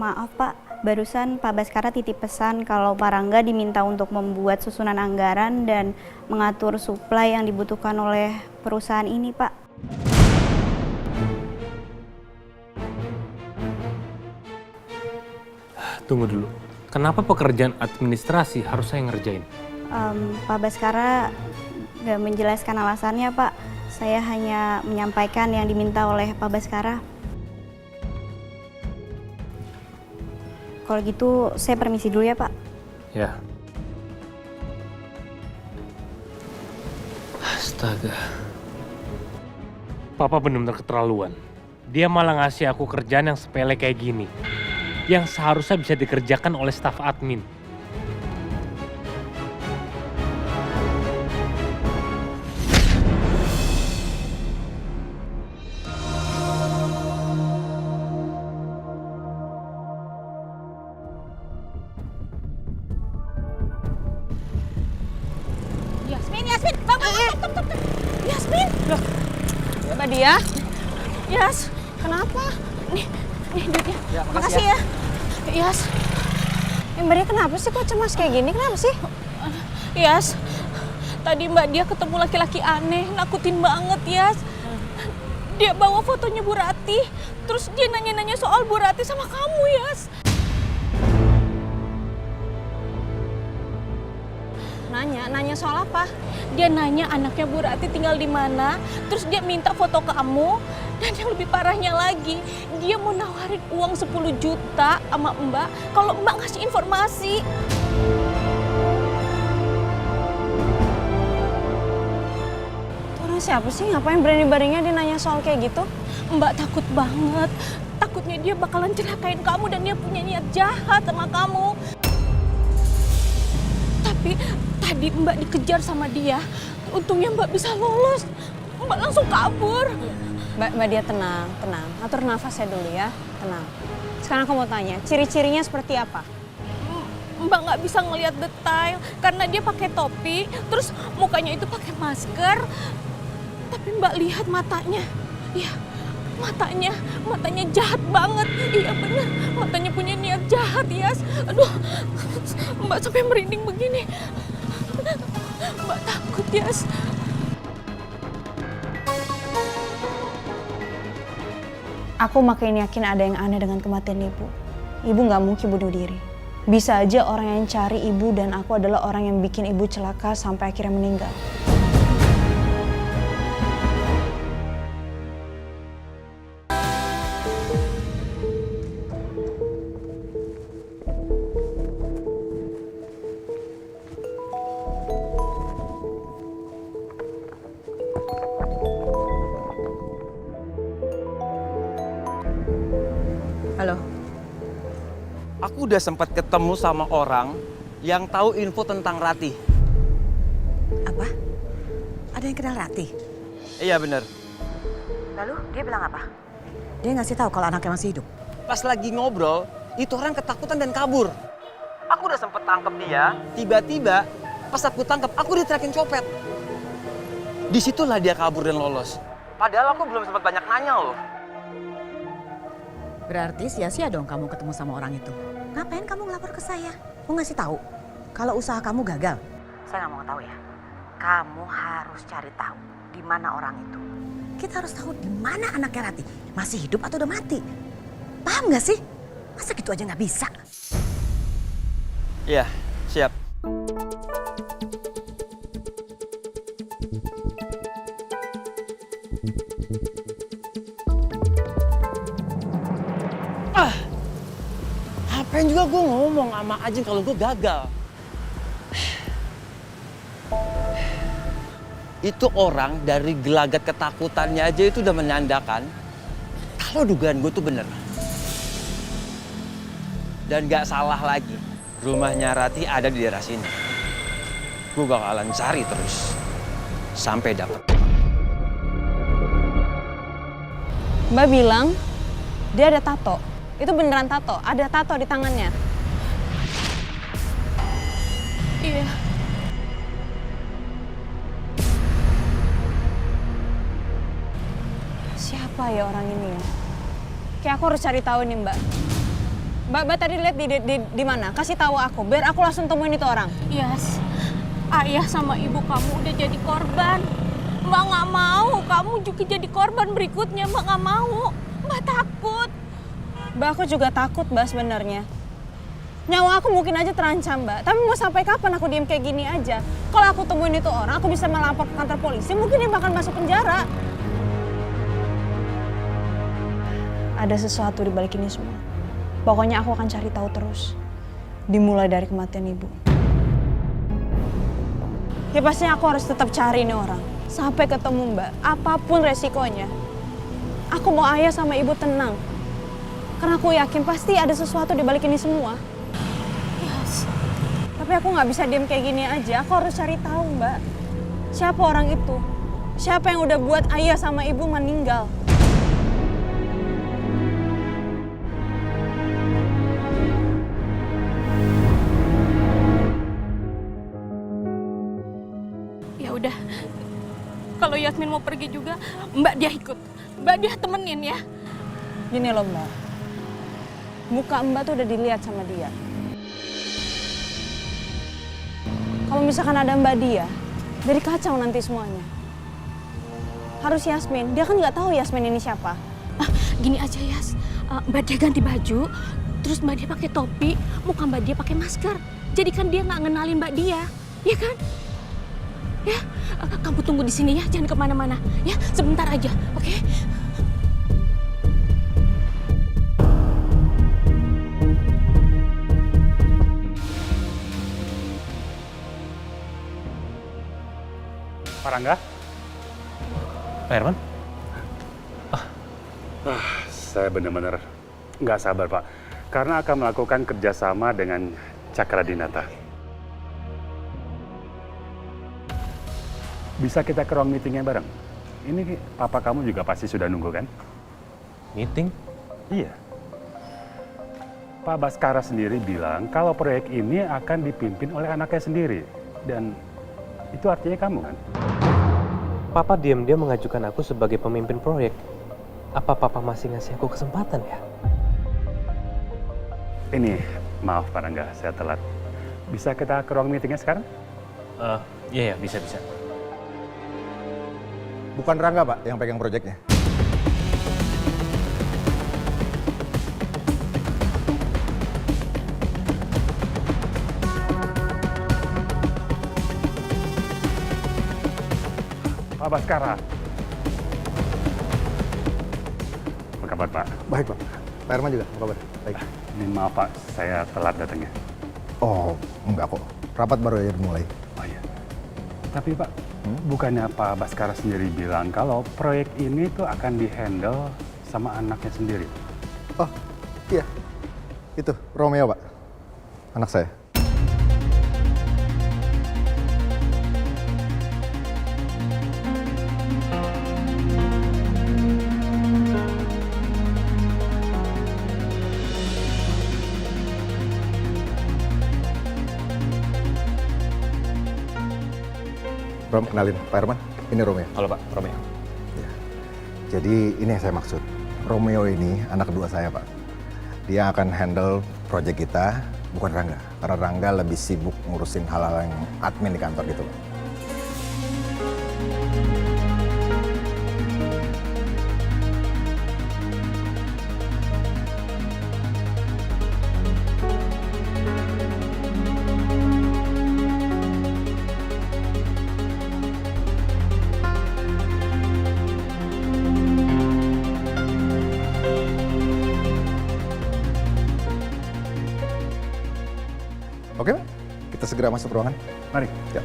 Maaf Pak, barusan Pak Baskara titip pesan kalau Pak Rangga diminta untuk membuat susunan anggaran dan mengatur suplai yang dibutuhkan oleh perusahaan ini, Pak. Tunggu dulu. Kenapa pekerjaan administrasi harus saya ngerjain? Pak Baskara nggak menjelaskan alasannya, Pak. Saya hanya menyampaikan yang diminta oleh Pak Baskara. Kalau gitu, saya permisi dulu ya, Pak. Ya. Astaga. Papa benar-benar keterlaluan. Dia malah ngasih aku kerjaan yang sepele kayak gini. Yang seharusnya bisa dikerjakan oleh staf admin. Yasmin, bangun, stop. Yasmin. Mbak Dia, Yas, kenapa? Nih duitnya. Ya, makasih ya. Yas. Mbak Dia kenapa sih kok cemas kayak gini? Kenapa sih? Yas, tadi Mbak Dia ketemu laki-laki aneh, nakutin banget, Yas. Dia bawa fotonya Bu Rati, terus dia nanya-nanya soal Bu Rati sama kamu, Yas. Nanya soal apa? Dia nanya anaknya Bu Rati tinggal di mana, terus dia minta foto kamu, dan yang lebih parahnya lagi, dia mau nawarin uang 10 juta sama Mbak kalau Mbak ngasih informasi. Orang siapa sih? Ngapain berani-beraninya dia nanya soal kayak gitu? Mbak takut banget, takutnya dia bakalan celakain kamu dan dia punya niat jahat sama kamu. Tapi tadi Mbak dikejar sama dia, untungnya Mbak bisa lolos. Mbak langsung kabur. Mbak Dia tenang. Atur nafas saya dulu ya, tenang. Sekarang aku mau tanya, ciri-cirinya seperti apa? Mbak nggak bisa ngelihat detail karena dia pakai topi, terus mukanya itu pakai masker. Tapi Mbak lihat matanya, iya matanya jahat banget. Iya benar, matanya punya niat jahat, Yas. Aduh, Mbak sampai merinding begini. Mbak takut, Yas. Aku makin yakin ada yang aneh dengan kematian ibu. Ibu nggak mungkin bunuh diri. Bisa aja orang yang cari ibu dan aku adalah orang yang bikin ibu celaka sampai akhirnya meninggal. Halo. Aku udah sempat ketemu sama orang yang tahu info tentang Ratih. Apa? Ada yang kenal Ratih? Iya bener. Lalu dia bilang apa? Dia ngasih tahu kalau anaknya masih hidup. Pas lagi ngobrol, itu orang ketakutan dan kabur. Aku udah sempet tangkep dia, tiba-tiba pas aku tangkep, aku diteriakin copet. Disitulah dia kabur dan lolos. Padahal aku belum sempat banyak nanya loh. Berarti sia-sia dong kamu ketemu sama orang itu. Ngapain kamu ngelapor ke saya? Mau ngasih tahu kalau usaha kamu gagal? Saya nggak mau tahu ya. Kamu harus cari tahu di mana orang itu. Kita harus tahu di mana anaknya Ratih. Masih hidup atau udah mati? Paham nggak sih? Masa gitu aja nggak bisa? Iya, siap. Ngapain juga gue ngomong sama Ajeng kalau gue gagal. Itu orang dari gelagat ketakutannya aja itu udah menandakan kalau dugaan gue tuh bener. Dan gak salah lagi, rumahnya Ratih ada di daerah sini. Gue bakalan cari terus sampai dapet. Mbak bilang dia ada tato. Itu beneran tato, ada tato di tangannya. Iya. Siapa ya orang ini ya? Kayak aku harus cari tahu nih Mbak. Mbak tadi lihat di mana? Kasih tahu aku, biar aku langsung temuin itu orang. Yes, ayah sama ibu kamu udah jadi korban. Mbak nggak mau, kamu juga jadi korban berikutnya. Mbak nggak mau, Mbak takut. Mbak aku juga takut Mbak sebenarnya. Nyawa aku mungkin aja terancam Mbak. Tapi mau sampai kapan aku diem kayak gini aja? Kalau aku temuin itu orang, aku bisa melapor ke kantor polisi. Mungkin dia bakal masuk penjara. Ada sesuatu di balik ini semua. Pokoknya aku akan cari tahu terus. Dimulai dari kematian ibu. Ya pastinya aku harus tetap cari ini orang. Sampai ketemu Mbak. Apapun resikonya. Aku mau ayah sama ibu tenang. Karena aku yakin pasti ada sesuatu di balik ini semua. Yes. Tapi aku nggak bisa diem kayak gini aja. Aku harus cari tahu, Mbak. Siapa orang itu? Siapa yang udah buat ayah sama ibu meninggal? Ya udah. Kalau Yasmin mau pergi juga, Mbak dia ikut. Mbak dia temenin ya. Gini loh, Mbak. Muka Mbak tuh udah dilihat sama dia. Kalau misalkan ada Mbak dia, jadi kacau nanti semuanya. Harus Yasmin, dia kan nggak tahu Yasmin ini siapa. Gini aja Yas, Mbak dia ganti baju, terus Mbak dia pakai topi, muka Mbak dia pakai masker. Jadi kan dia nggak ngenalin Mbak dia, ya kan? Ya, kamu tunggu di sini ya, jangan kemana-mana. Ya, sebentar aja, oke? Pak Rangga? Pak Herman? Saya benar-benar nggak sabar, Pak. Karena akan melakukan kerjasama dengan Cakradinata. Bisa kita ke ruang meetingnya bareng? Ini papa kamu juga pasti sudah nunggu, kan? Meeting? Iya. Pak Baskara sendiri bilang kalau proyek ini akan dipimpin oleh anaknya sendiri. Dan itu artinya kamu kan? Papa diam-diam mengajukan aku sebagai pemimpin proyek. Apa Papa masih ngasih aku kesempatan ya? Ini, maaf Pak Rangga, saya telat. Bisa kita ke ruang meetingnya sekarang? Iya, bisa. Bukan Rangga, Pak, yang pegang proyeknya. Pak Baskara. Apa kabar, Pak? Baik, Pak. Pak Herman juga, apa kabar? Baik. Ini maaf, Pak, saya telat datangnya. Oh, enggak kok. Rapat baru aja dimulai. Oh iya. Tapi Pak, bukannya Pak Baskara sendiri bilang kalau proyek ini tuh akan dihandle sama anaknya sendiri? Oh, iya. Itu, Romeo, Pak. Anak saya. Rom, kenalin, Pak Herman. Ini Romeo. Halo Pak, Romeo. Ya. Jadi ini yang saya maksud. Romeo ini anak kedua saya, Pak. Dia akan handle proyek kita, bukan Rangga. Karena Rangga lebih sibuk ngurusin hal-hal yang admin di kantor gitu, Pak. Oke, Pak? Kita segera masuk ruangan. Mari. Ya.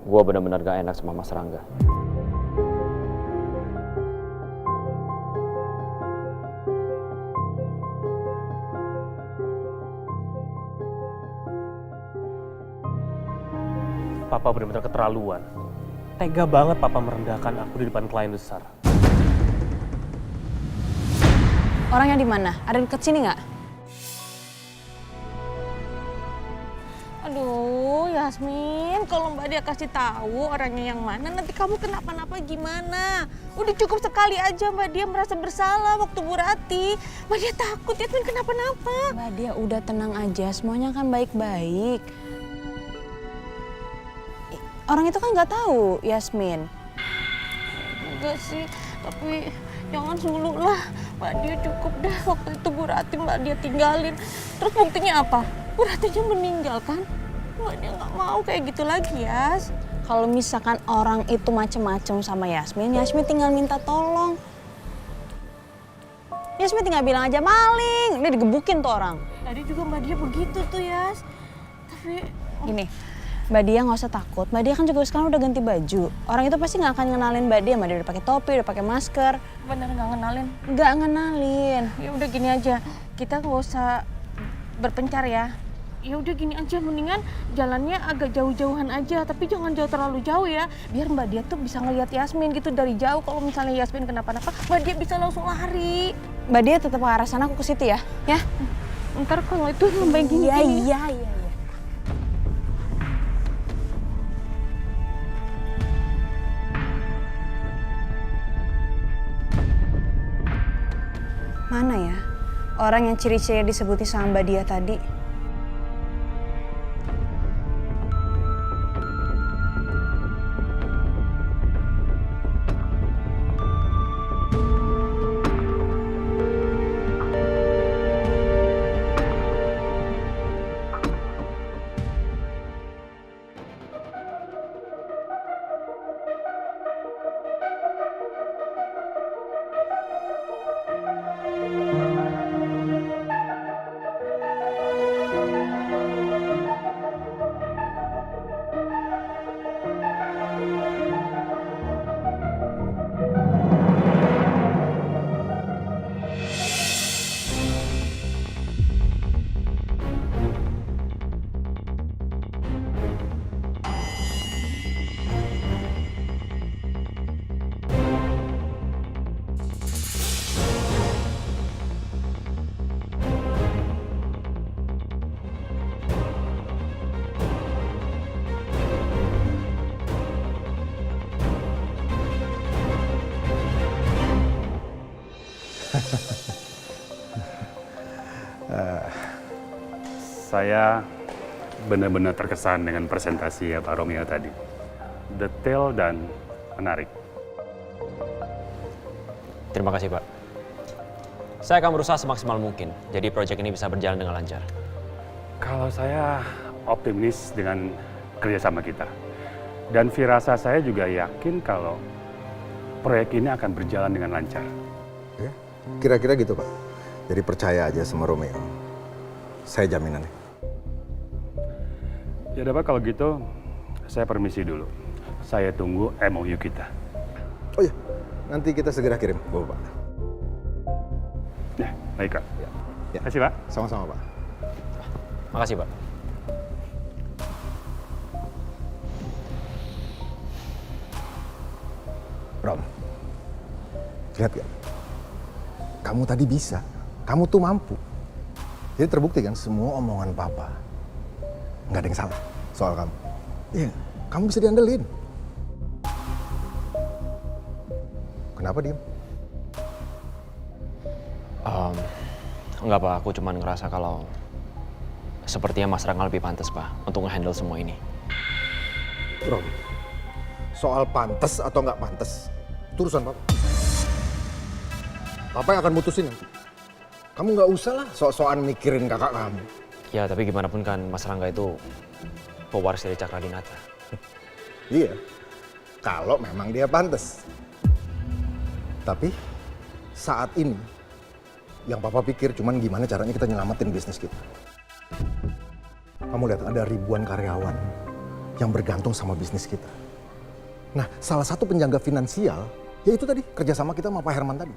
Gue benar-benar gak enak sama Mas Rangga. Papa benar-benar keterlaluan. Tega banget Papa merendahkan aku di depan klien besar. Orangnya di mana? Ada deket sini nggak? Aduh, Yasmin, kalau Mbak dia kasih tahu orangnya yang mana, nanti kamu kenapa-napa gimana? Udah cukup sekali aja Mbak dia merasa bersalah waktu Bu Rati. Mbak dia takut Yasmin kenapa-napa. Mbak dia udah tenang aja, semuanya kan baik-baik. Orang itu kan nggak tahu, Yasmin. Enggak sih, tapi jangan dulu lah. Mbak dia cukup dah waktu itu Bu Rati Mbak dia tinggalin. Terus buktinya apa? Bu Ratinya meninggal kan? Mbak dia nggak mau kayak gitu lagi, Yas. Kalau misalkan orang itu macem-macem sama Yasmin, Yasmin tinggal minta tolong. Yasmin tinggal bilang aja maling, dia digebukin tuh orang. Tadi juga Mbak dia begitu tuh, Yas. Tapi Gini, Mbak Dia nggak usah takut. Mbak Dia kan juga sekarang udah ganti baju. Orang itu pasti nggak akan ngenalin Mbak Dia. Mbak Dia udah pakai topi, udah pakai masker. bener nggak ngenalin? Nggak ngenalin. Ya udah gini aja, kita nggak usah berpencar ya. Ya udah gini aja, mendingan jalannya agak jauh-jauhan aja, tapi jangan jauh terlalu jauh ya. Biar Mbak Dia tuh bisa ngelihat Yasmin gitu dari jauh. Kalau misalnya Yasmin kenapa-napa, Mbak Dia bisa langsung lari. Mbak Dia tetap ke arah sana, aku ke situ ya. Ya. Ntar kalau itu lembek gini. Iya. Mana ya orang yang ciri-ciri disebutin sama Mbak Dia tadi? Saya benar-benar terkesan dengan presentasi ya Pak Romeo tadi. Detail dan menarik. Terima kasih, Pak. Saya akan berusaha semaksimal mungkin, jadi proyek ini bisa berjalan dengan lancar. Kalau saya optimis dengan kerjasama kita. Dan firasat saya juga yakin kalau proyek ini akan berjalan dengan lancar. Ya, kira-kira gitu Pak. Jadi percaya aja sama Romeo. Saya jaminannya. Ya udah Pak, kalau gitu saya permisi dulu. Saya tunggu MOU kita. Oh iya, nanti kita segera kirim, Bapak. Ya, baik Kak. Ya. Terima kasih Pak. Sama-sama Pak. Makasih, Pak. Rom, lihat gak? Kamu tadi bisa, kamu tuh mampu. Jadi terbukti kan semua omongan Papa nggak ada yang salah soal kamu. Iya, kamu bisa diandelin. Kenapa diem? Enggak Pak, aku cuma ngerasa kalau sepertinya Mas Rangga lebih pantas Pak untuk nge-handle semua ini. Rom, soal pantas atau nggak pantas, itu urusan Papa. Papa yang akan mutusin nanti. Kamu nggak usah lah sok-sokan mikirin kakak kamu. Ya, tapi gimana pun kan Mas Rangga itu pewaris dari Cakradinata. Iya, kalau memang dia pantas. Tapi saat ini yang Papa pikir cuman gimana caranya kita nyelamatin bisnis kita. Kamu lihat ada ribuan karyawan yang bergantung sama bisnis kita. Nah, salah satu penjaga finansial yaitu tadi kerjasama kita sama Pak Herman tadi.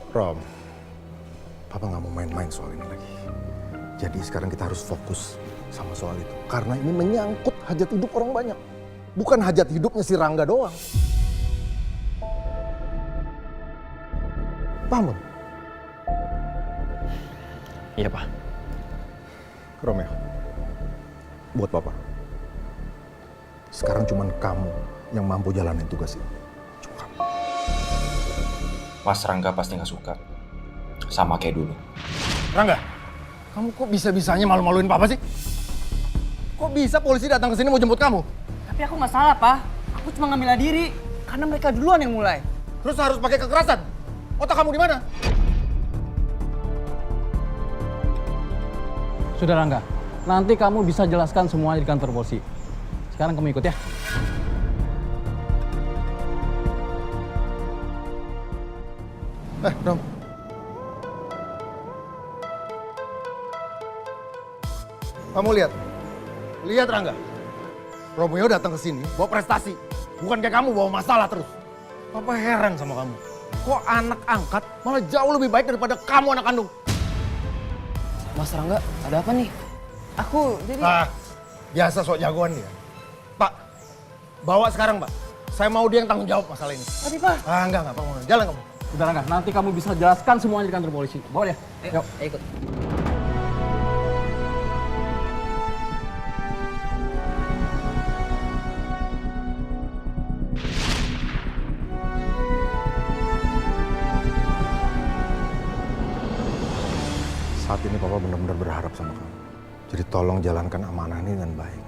Rom, Papa nggak mau main-main soal ini lagi. Jadi sekarang kita harus fokus sama soal itu. Karena ini menyangkut hajat hidup orang banyak. Bukan hajat hidupnya si Rangga doang. Paham, Bang? Iya, Pak. Romeo, buat Papa. Sekarang cuman kamu yang mampu jalanin tugas ini. Mas Rangga pasti nggak suka. Sama kayak dulu. Rangga, kamu kok bisa-bisanya malu-maluin Papa sih? Kok bisa polisi datang ke sini mau jemput kamu? Tapi aku nggak salah, Pak. Aku cuma ngambil diri karena mereka duluan yang mulai. Terus harus pakai kekerasan? Otak kamu di mana? Sudah Rangga, nanti kamu bisa jelaskan semuanya di kantor polisi. Sekarang kamu ikut ya. Rom. Kamu lihat. Lihat Rangga. Romeo datang ke sini bawa prestasi. Bukan kayak kamu bawa masalah terus. Papa heran sama kamu. Kok anak angkat malah jauh lebih baik daripada kamu anak kandung. Mas Rangga, ada apa nih? Aku jadi... Biasa sok jagoan dia. Pak, bawa sekarang Pak. Saya mau dia yang tanggung jawab masalah ini. Tapi Pak... Enggak Pak. Jalan kamu. Sudah Rangga, nanti kamu bisa jelaskan semuanya di kantor polisi. Bawa ya. Ayo, ikut. Saat ini Papa benar-benar berharap sama kamu. Jadi tolong jalankan amanah ini dengan baik.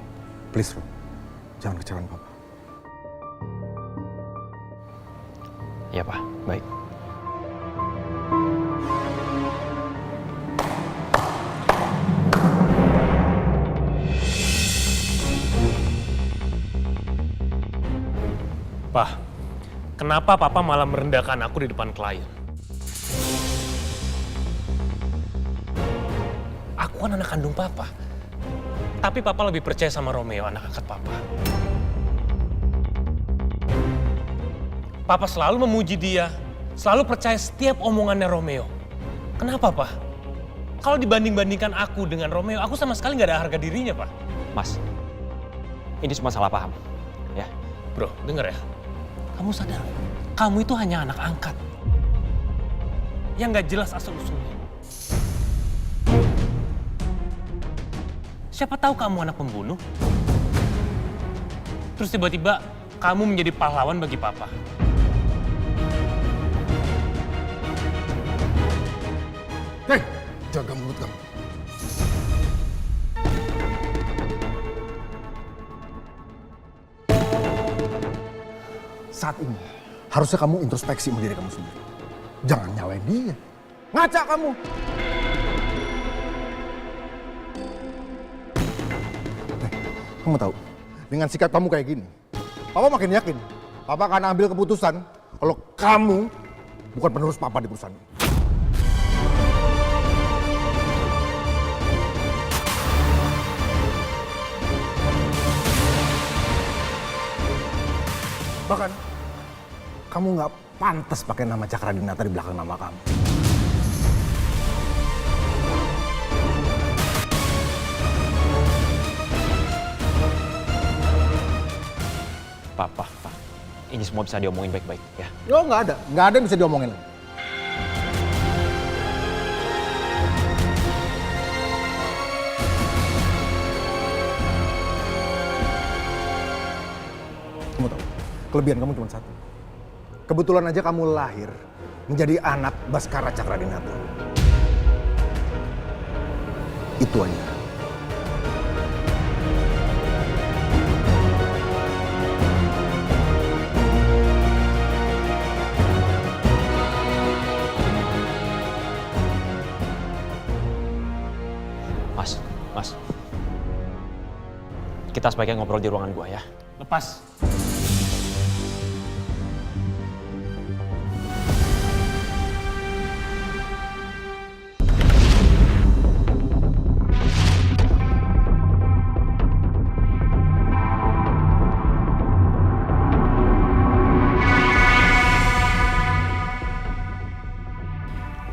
Please, Rom. Jangan kecewain Papa. Iya, Pak. Baik. Pak, kenapa Papa malah merendahkan aku di depan klien? Aku kan anak kandung Papa. Tapi Papa lebih percaya sama Romeo, anak angkat Papa. Papa selalu memuji dia, selalu percaya setiap omongannya Romeo. Kenapa, Pak? Kalau dibanding-bandingkan aku dengan Romeo, aku sama sekali nggak ada harga dirinya, Pak. Mas, ini cuma salah paham. Ya. Bro, denger ya. Kamu sadar, kamu itu hanya anak angkat. Yang nggak jelas asal-usulnya. Siapa tahu kamu anak pembunuh. Terus tiba-tiba kamu menjadi pahlawan bagi Papa. Hei, jaga mulut kamu. Saat ini, harusnya kamu introspeksi sama diri kamu sendiri. Jangan nyalain dia. Ngaca kamu. Kamu tahu, dengan sikap kamu kayak gini, Papa makin yakin. Papa akan ambil keputusan kalau kamu bukan penerus Papa di perusahaan ini. Bahkan, kamu nggak pantas pakai nama Cakradinata di belakang nama kamu. Pak. Ini semua bisa diomongin baik-baik ya. Yo, nggak ada yang bisa diomongin. Kamu tahu, kelebihan kamu cuma satu. Kebetulan aja kamu lahir menjadi anak Baskara Cakradinata. Itu aja. Mas. Kita sebaiknya ngobrol di ruangan gua ya. Lepas.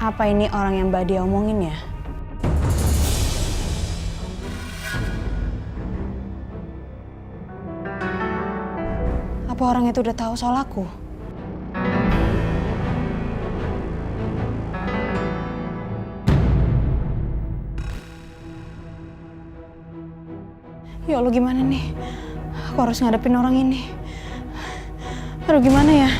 Apa ini orang yang Mbak Dia omongin ya? Apa orang itu udah tahu soal aku? Ya Allah, gimana nih? Aku harus ngadepin orang ini. Aduh, gimana ya?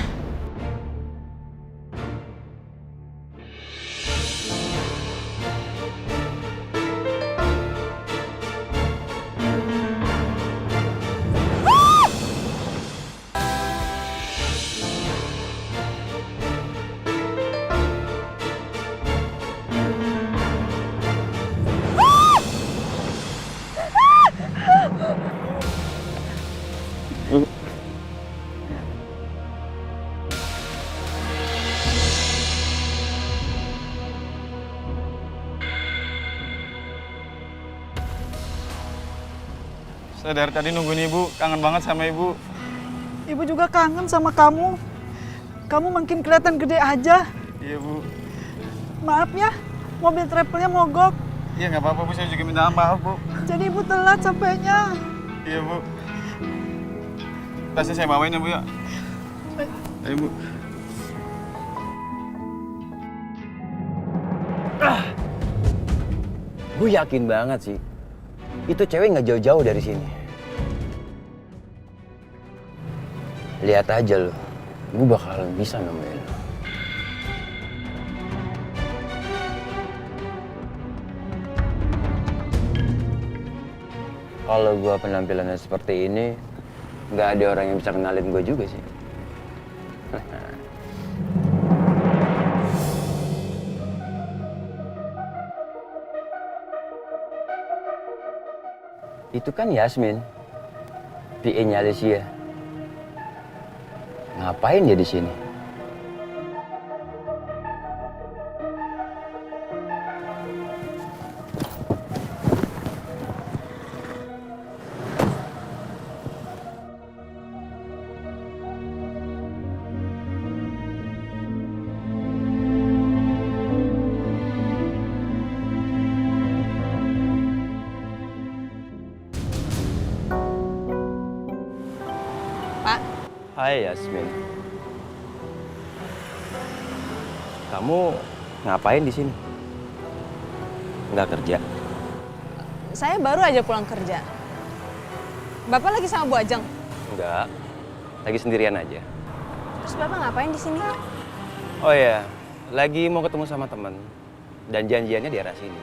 Saya dari tadi nungguin ibu, kangen banget sama ibu. Ibu juga kangen sama kamu. Kamu makin kelihatan gede aja. Iya, Bu. Maaf ya, mobil travelnya mogok. Iya, nggak apa-apa, Bu. Saya juga minta maaf, Bu. Jadi ibu telat sampainya. Iya, Bu. Tasnya saya bawain ya, Bu, ya. Ayo, Bu. Gue yakin banget sih, itu cewek nggak jauh-jauh dari sini. Lihat aja lo, gue bakalan bisa nemuin lo. Kalau gue penampilannya seperti ini, nggak ada orang yang bisa kenalin gue juga sih. Itu kan Yasmin, PA-nya Alicia. Ngapain dia di sini? Hai Yasmin. Kamu ngapain di sini? Nggak kerja? Saya baru aja pulang kerja. Bapak lagi sama Bu Ajeng? Enggak. Lagi sendirian aja. Terus Bapak ngapain di sini? Oh iya, lagi mau ketemu sama teman. Dan janjiannya di arah sini.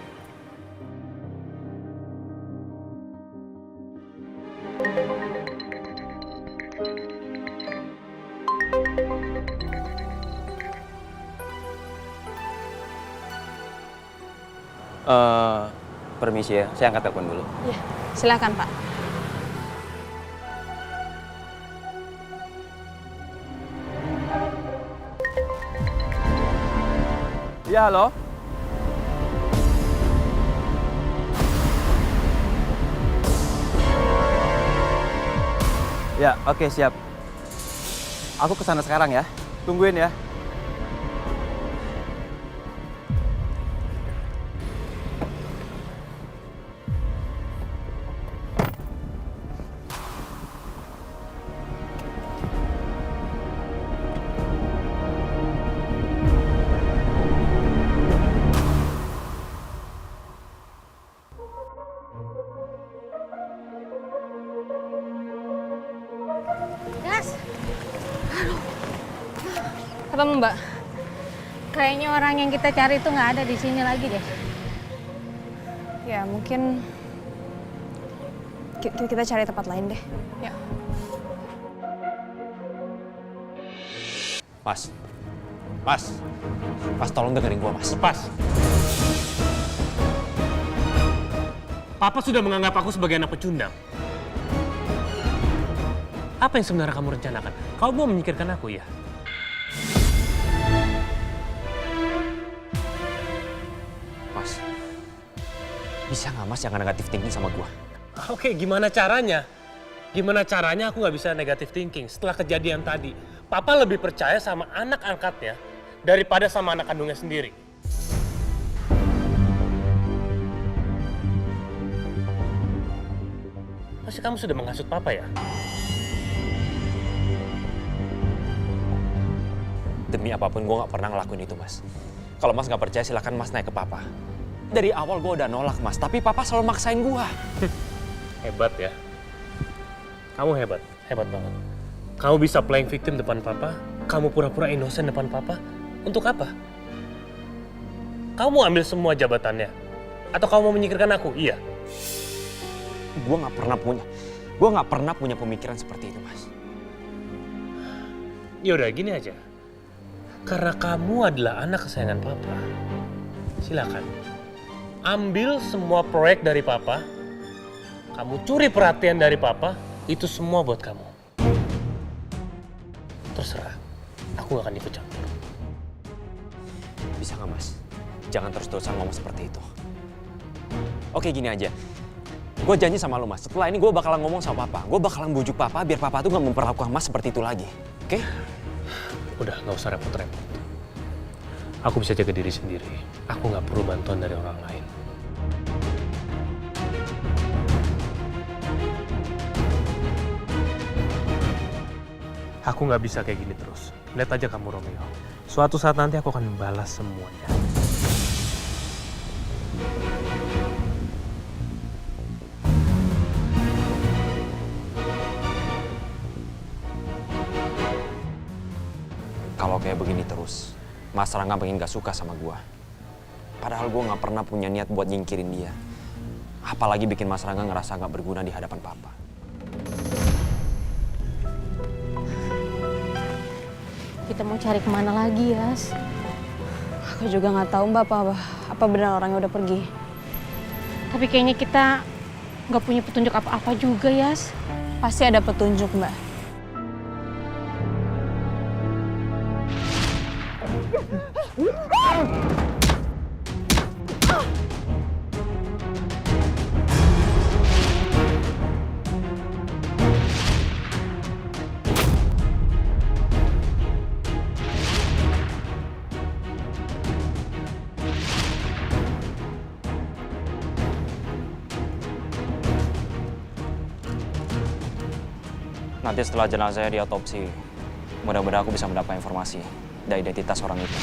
Permisi ya, saya angkat telepon dulu. Iya, silakan Pak. Ya, halo? Ya, oke, siap. Aku kesana sekarang ya. Tungguin ya. Gas. Apa Mbak? Kayaknya orang yang kita cari itu nggak ada di sini lagi deh. Ya, mungkin kita cari tempat lain deh. Ya. Mas, tolong dengerin gua, Mas. Lepas. Papa sudah menganggap aku sebagai anak pecundang. Apa yang sebenarnya kamu rencanakan? Kau mau menyingkirkan aku, ya? Mas, bisa nggak Mas jangan negatif thinking sama gua? Oke, gimana caranya? Gimana caranya aku nggak bisa negatif thinking setelah kejadian tadi? Papa lebih percaya sama anak angkatnya daripada sama anak kandungnya sendiri. Pasti kamu sudah menghasut Papa ya? Demi apapun gue nggak pernah ngelakuin itu, Mas. Kalau Mas nggak percaya silahkan Mas naik ke Papa. Dari awal gue udah nolak, Mas, tapi Papa selalu maksain gue. Hebat ya. Kamu hebat, hebat banget. Kamu bisa playing victim depan Papa, kamu pura-pura innocent depan Papa. Untuk apa? Kamu mau ambil semua jabatannya? Atau kamu mau menyingkirkan aku? Iya. Gue nggak pernah punya pemikiran seperti itu, Mas. Yaudah, gini aja. Karena kamu adalah anak kesayangan Papa, silakan. Ambil semua proyek dari Papa, kamu curi perhatian dari Papa, itu semua buat kamu. Terserah, aku gak akan ikut campur. Bisa nggak, Mas? Jangan terus-terusan ngomong seperti itu. Oke, gini aja. Gue janji sama lo, Mas. Setelah ini gue bakalan ngomong sama Papa. Gue bakalan bujuk Papa biar Papa tuh gak memperlakukan Mas seperti itu lagi. Oke? Udah, gak usah repot-repot. Aku bisa jaga diri sendiri. Aku gak perlu bantuan dari orang lain. Aku gak bisa kayak gini terus. Lihat aja kamu, Romeo. Suatu saat nanti aku akan membalas semuanya. Kalau kayak begini terus, Mas Rangga makin gak suka sama gua. Padahal gua gak pernah punya niat buat nyingkirin dia. Apalagi bikin Mas Rangga ngerasa gak berguna di hadapan Papa. Kita mau cari kemana lagi, Yas? Aku juga nggak tahu Mbak, apa benar orangnya udah pergi. Tapi kayaknya kita nggak punya petunjuk apa-apa juga, Yas. Pasti ada petunjuk, Mbak. Nanti setelah jenazahnya diotopsi, mudah-mudahan aku bisa mendapat informasi dari identitas orang itu.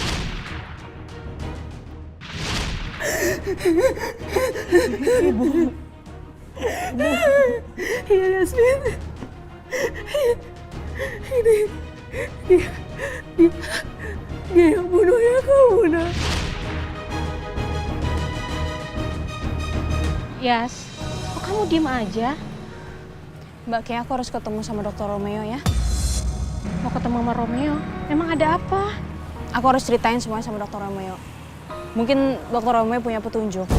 Ibu. Iya, Yasmin. Ini dia yang bunuhnya kamu, Nak. Yas, kok kamu diem aja? Mbak, kayak aku harus ketemu sama Dr. Romeo ya. Mau ketemu sama Romeo? Emang ada apa? Aku harus ceritain semuanya sama Dr. Romeo. Mungkin Dr. Romeo punya petunjuk.